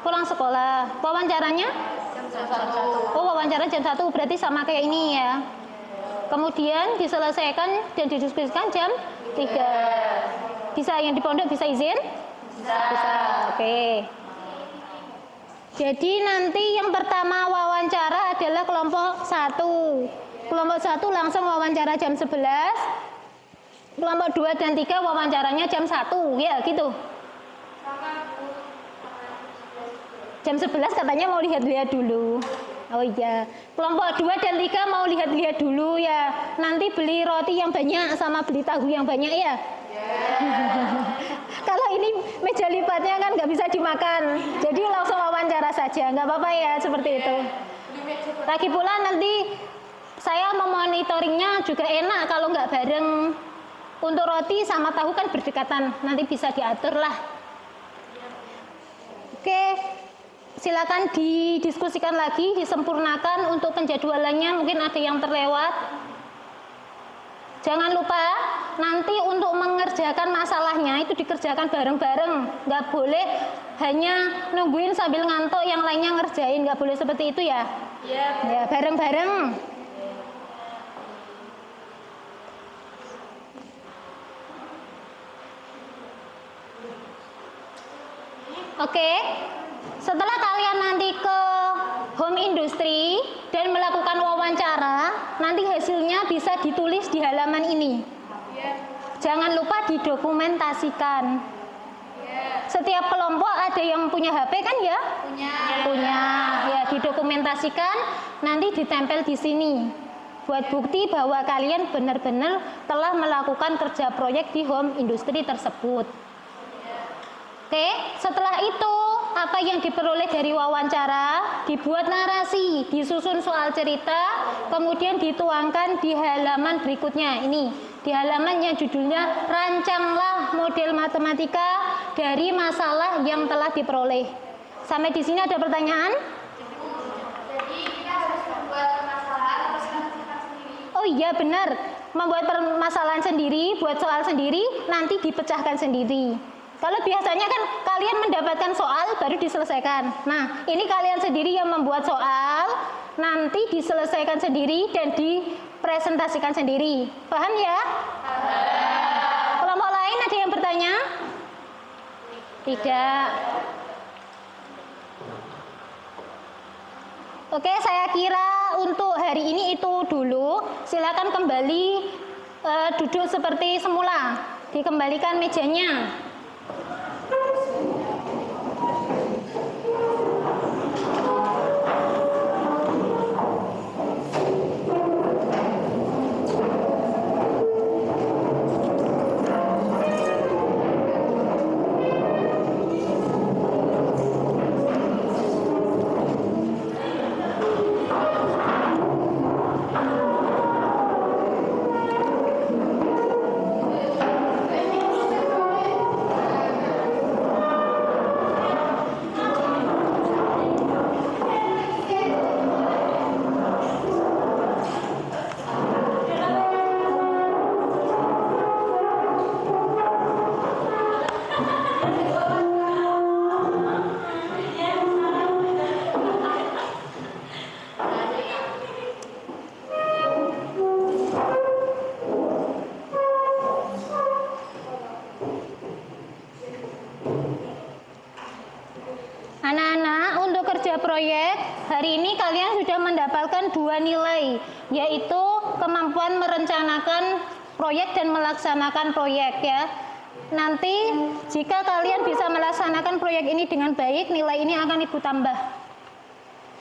Pulang sekolah. Wawancaranya? Jam 1. Oh wawancara jam 1 berarti sama kayak ini ya. Kemudian diselesaikan dan didiskusikan jam 3. Bisa yang di pondok bisa izin? Bisa. Oke. Jadi nanti yang pertama wawancara adalah kelompok 1. Kelompok 1 langsung wawancara jam 11. Kelompok 2 dan 3 wawancaranya jam 1. Ya gitu. Jam 11 katanya mau lihat-lihat dulu. Oh iya. Kelompok 2 dan 3 mau lihat-lihat dulu ya. Nanti beli roti yang banyak sama beli tahu yang banyak ya. Kalau ini meja lipatnya kan nggak bisa dimakan, jadi langsung wawancara saja, nggak apa-apa ya seperti itu. Lagi pula nanti saya memonitoringnya juga enak kalau nggak bareng. Untuk roti sama tahu kan berdekatan, nanti bisa diatur lah. Oke, silakan didiskusikan lagi, disempurnakan untuk penjadwalannya, mungkin ada yang terlewat. Jangan lupa nanti untuk mengerjakan masalahnya itu dikerjakan bareng-bareng, nggak boleh hanya nungguin sambil ngantuk yang lainnya ngerjain, nggak boleh seperti itu ya. Ya bareng-bareng. Oke, setelah kalian nanti ke home industry dan melakukan wawancara, nanti hasilnya bisa ditulis di halaman ini. Jangan lupa didokumentasikan. Setiap kelompok ada yang punya HP kan ya? Punya. Ya, didokumentasikan, nanti ditempel di sini. Buat bukti bahwa kalian benar-benar telah melakukan kerja proyek di home industry tersebut. Oke, setelah itu apa yang diperoleh dari wawancara? Dibuat narasi, disusun soal cerita, kemudian dituangkan di halaman berikutnya. Ini, di halaman yang judulnya rancanglah model matematika dari masalah yang telah diperoleh. Sampai di sini ada pertanyaan? Jadi kita harus membuat permasalahan atau selesaikan sendiri. Oh iya benar, membuat permasalahan sendiri, buat soal sendiri, nanti dipecahkan sendiri. Kalau biasanya kan kalian mendapatkan soal baru diselesaikan. Nah, ini kalian sendiri yang membuat soal, nanti diselesaikan sendiri dan dipresentasikan sendiri. Paham ya? Kelompok lain ada yang bertanya? Tidak. Oke, saya kira untuk hari ini itu dulu. Silakan kembali duduk seperti semula. Dikembalikan mejanya. Proyek, hari ini kalian sudah mendapatkan 2 nilai, yaitu kemampuan merencanakan proyek dan melaksanakan proyek ya. Nanti jika kalian bisa melaksanakan proyek ini dengan baik, nilai ini akan ibu tambah.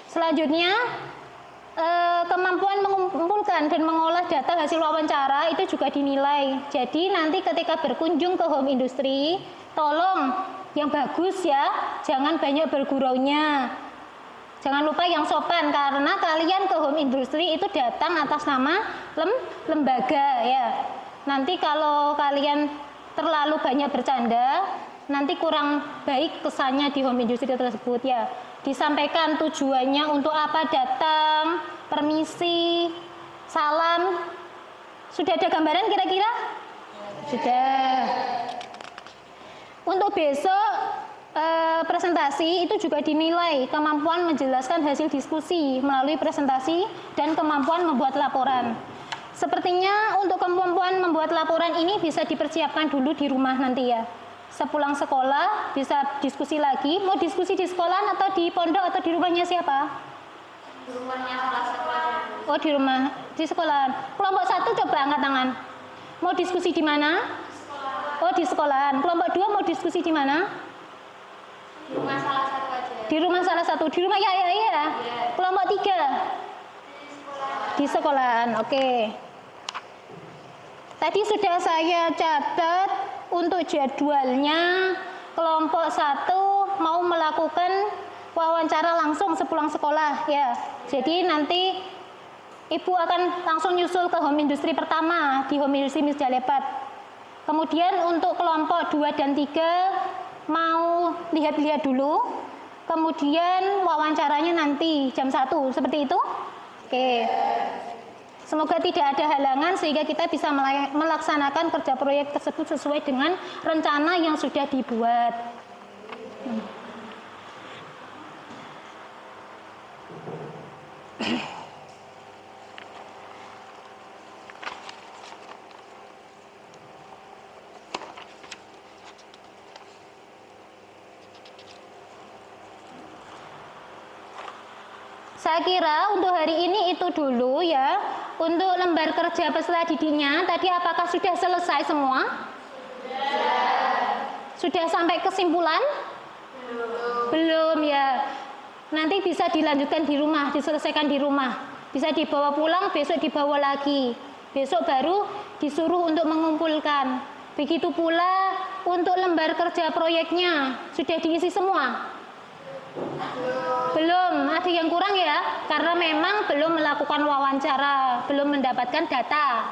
Selanjutnya kemampuan mengumpulkan dan mengolah data hasil wawancara itu juga dinilai. Jadi nanti ketika berkunjung ke home industry, tolong yang bagus ya, jangan banyak berguraunya. Jangan lupa yang sopan, karena kalian ke home industry itu datang atas nama lembaga ya. Nanti kalau kalian terlalu banyak bercanda, nanti kurang baik kesannya di home industry tersebut ya. Disampaikan tujuannya untuk apa datang, permisi, salam. Sudah ada gambaran kira-kira? Sudah. Untuk besok presentasi itu juga dinilai kemampuan menjelaskan hasil diskusi melalui presentasi dan kemampuan membuat laporan. Sepertinya untuk kemampuan membuat laporan ini bisa dipersiapkan dulu di rumah nanti ya. Sepulang sekolah bisa diskusi lagi. Mau diskusi di sekolah atau di pondok atau di rumahnya siapa? Di rumahnya salah satu aja. Oh, di rumah, di sekolah. Kelompok 1 coba angkat tangan. Mau diskusi di mana? Oh, di sekolahan. Kelompok 2 mau diskusi di mana? Di rumah salah satu aja. Di rumah salah satu. Di rumah ya. Kelompok 3 di sekolahan. Oke. Tadi sudah saya catat untuk jadwalnya. Kelompok 1 mau melakukan wawancara langsung sepulang sekolah ya. Jadi nanti Ibu akan langsung nyusul ke home industry pertama di home industry Miss Jalepat. Kemudian untuk kelompok 2 dan 3 mau lihat-lihat dulu. Kemudian wawancaranya nanti jam 1, seperti itu? Oke. Semoga tidak ada halangan sehingga kita bisa melaksanakan kerja proyek tersebut sesuai dengan rencana yang sudah dibuat. Saya kira untuk hari ini itu dulu ya. Untuk lembar kerja peserta didiknya, tadi apakah sudah selesai semua? Sudah sampai kesimpulan? Belum ya. Nanti bisa dilanjutkan di rumah, diselesaikan di rumah. Bisa dibawa pulang, besok dibawa lagi. Besok baru disuruh untuk mengumpulkan. Begitu pula untuk lembar kerja proyeknya, sudah diisi semua? Belum, ada yang kurang ya, karena memang belum melakukan wawancara, belum mendapatkan data.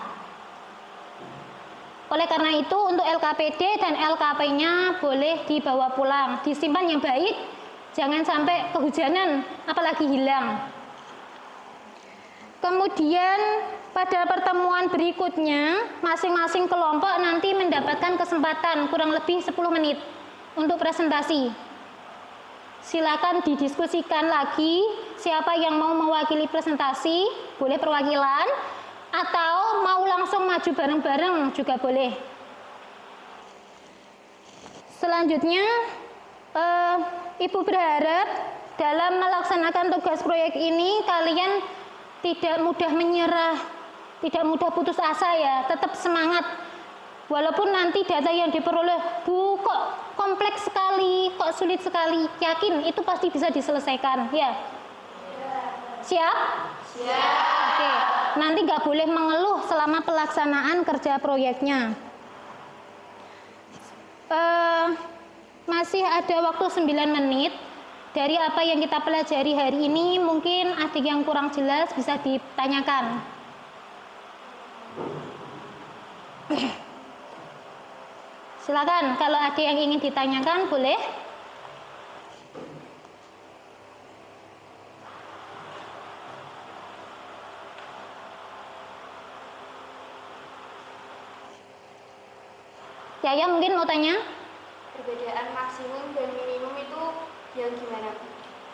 Oleh karena itu untuk LKPD dan LKP-nya boleh dibawa pulang, disimpan yang baik, jangan sampai kehujanan, apalagi hilang. Kemudian pada pertemuan berikutnya, masing-masing kelompok nanti mendapatkan kesempatan kurang lebih 10 menit untuk presentasi. Silakan didiskusikan lagi siapa yang mau mewakili presentasi, boleh perwakilan, atau mau langsung maju bareng-bareng juga boleh. Selanjutnya, Ibu berharap dalam melaksanakan tugas proyek ini kalian tidak mudah menyerah, tidak mudah putus asa ya, tetap semangat. Walaupun nanti data yang diperoleh, Bu, kok kompleks sekali, kok sulit sekali, yakin itu pasti bisa diselesaikan, ya? Siap? Siap. Oke, nanti nggak boleh mengeluh selama pelaksanaan kerja proyeknya. Masih ada waktu 9 menit. Dari apa yang kita pelajari hari ini, mungkin ada yang kurang jelas bisa ditanyakan. Silakan, kalau ada yang ingin ditanyakan, boleh. Yaya mungkin mau tanya? Perbedaan maksimum dan minimum itu yang gimana?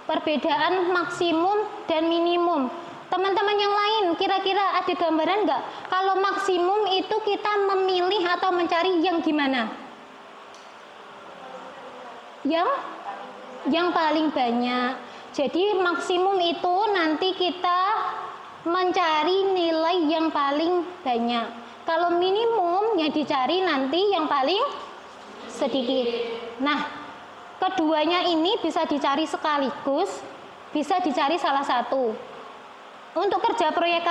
Perbedaan maksimum dan minimum. Teman-teman yang lain, kira-kira ada gambaran nggak? Kalau maksimum itu kita memilih atau mencari yang gimana? Yang paling banyak. Jadi maksimum itu nanti kita mencari nilai yang paling banyak. Kalau minimum yang dicari nanti yang paling sedikit. Nah, keduanya ini bisa dicari sekaligus, bisa dicari salah satu. untuk kerja proyek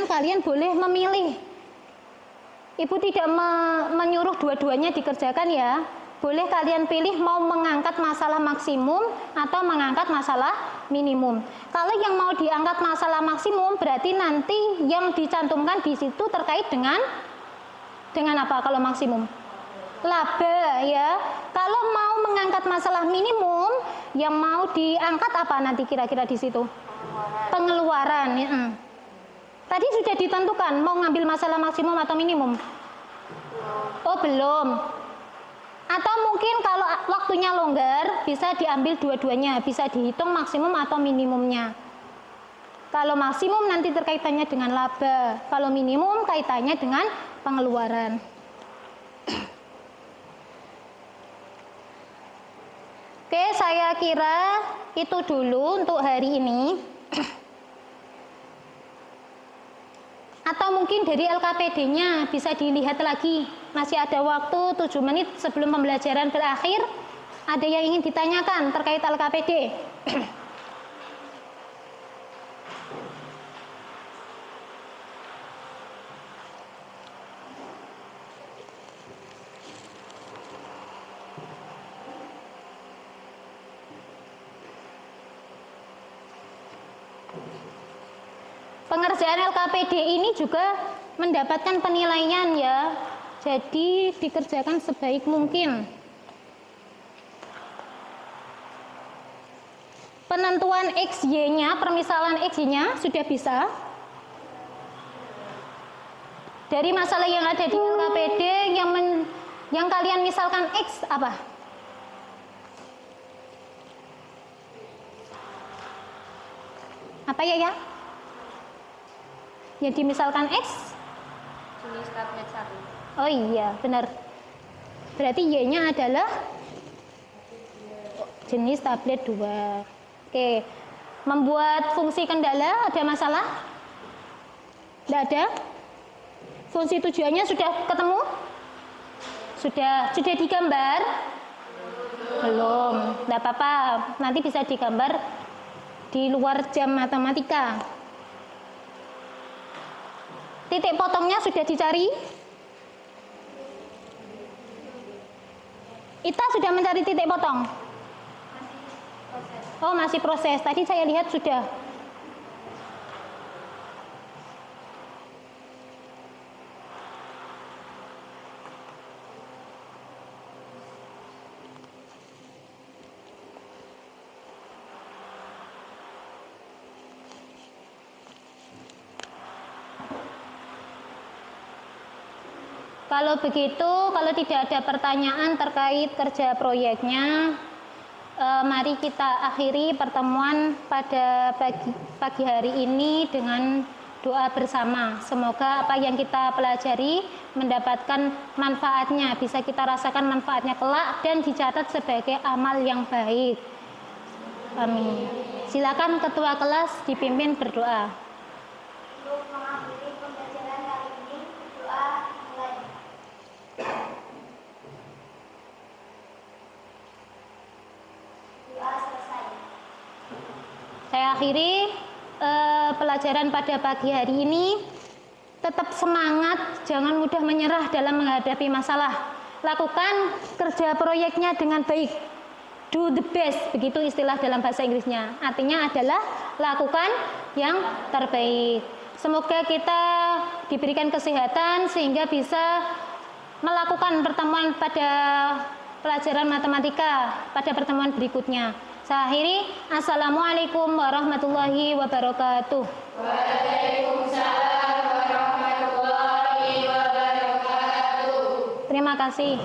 kalian boleh memilih. Ibu tidak menyuruh dua-duanya dikerjakan ya. Boleh kalian pilih mau mengangkat masalah maksimum atau mengangkat masalah minimum. Kalau yang mau diangkat masalah maksimum berarti nanti yang dicantumkan di situ terkait dengan apa kalau maksimum? Laba ya. Kalau mau mengangkat masalah minimum, yang mau diangkat apa nanti kira-kira di situ? Pengeluaran. Ya. Tadi sudah ditentukan mau ngambil masalah maksimum atau minimum? Oh belum. Atau mungkin kalau waktunya longgar bisa diambil dua-duanya, bisa dihitung maksimum atau minimumnya. Kalau maksimum nanti terkaitannya dengan laba, kalau minimum kaitannya dengan pengeluaran. Oke, saya kira itu dulu untuk hari ini. Atau mungkin dari LKPD-nya bisa dilihat lagi. Masih ada waktu 7 menit sebelum pembelajaran berakhir. Ada yang ingin ditanyakan terkait LKPD? Pengerjaan LKPD ini juga mendapatkan penilaian ya. Jadi dikerjakan sebaik mungkin. Penentuan XY-nya, permisalan XY-nya sudah bisa. Dari masalah yang ada di LKPD yang kalian misalkan X apa? Apa ya? Yang dimisalkan X? Jenis tablet 1. Oh iya, benar. Berarti Y-nya adalah jenis tablet 2. Oke. Membuat fungsi kendala ada masalah? Tidak ada? Fungsi tujuannya sudah ketemu? Sudah digambar? Belum. Tidak apa-apa. Nanti bisa digambar di luar jam matematika. Titik potongnya sudah dicari? Ita sudah mencari titik potong? Oh, masih proses. Tadi saya lihat sudah. Kalau begitu, kalau tidak ada pertanyaan terkait kerja proyeknya, mari kita akhiri pertemuan pada pagi hari ini dengan doa bersama. Semoga apa yang kita pelajari mendapatkan manfaatnya, bisa kita rasakan manfaatnya kelak dan dicatat sebagai amal yang baik. Amin. Silakan ketua kelas dipimpin berdoa. Untuk mengakhiri pembelajaran kali ini, doa mulai. Doa selesai. Saya akhiri pelajaran pada pagi hari ini. Tetap semangat, jangan mudah menyerah dalam menghadapi masalah. Lakukan kerja proyeknya dengan baik. Do the best, begitu istilah dalam bahasa Inggrisnya. Artinya adalah lakukan yang terbaik. Semoga kita diberikan kesehatan sehingga bisa melakukan pertemuan pada pelajaran matematika pada pertemuan berikutnya. Saya akhiri. Assalamualaikum warahmatullahi wabarakatuh. Waalaikumsalam warahmatullahi wabarakatuh. Terima kasih.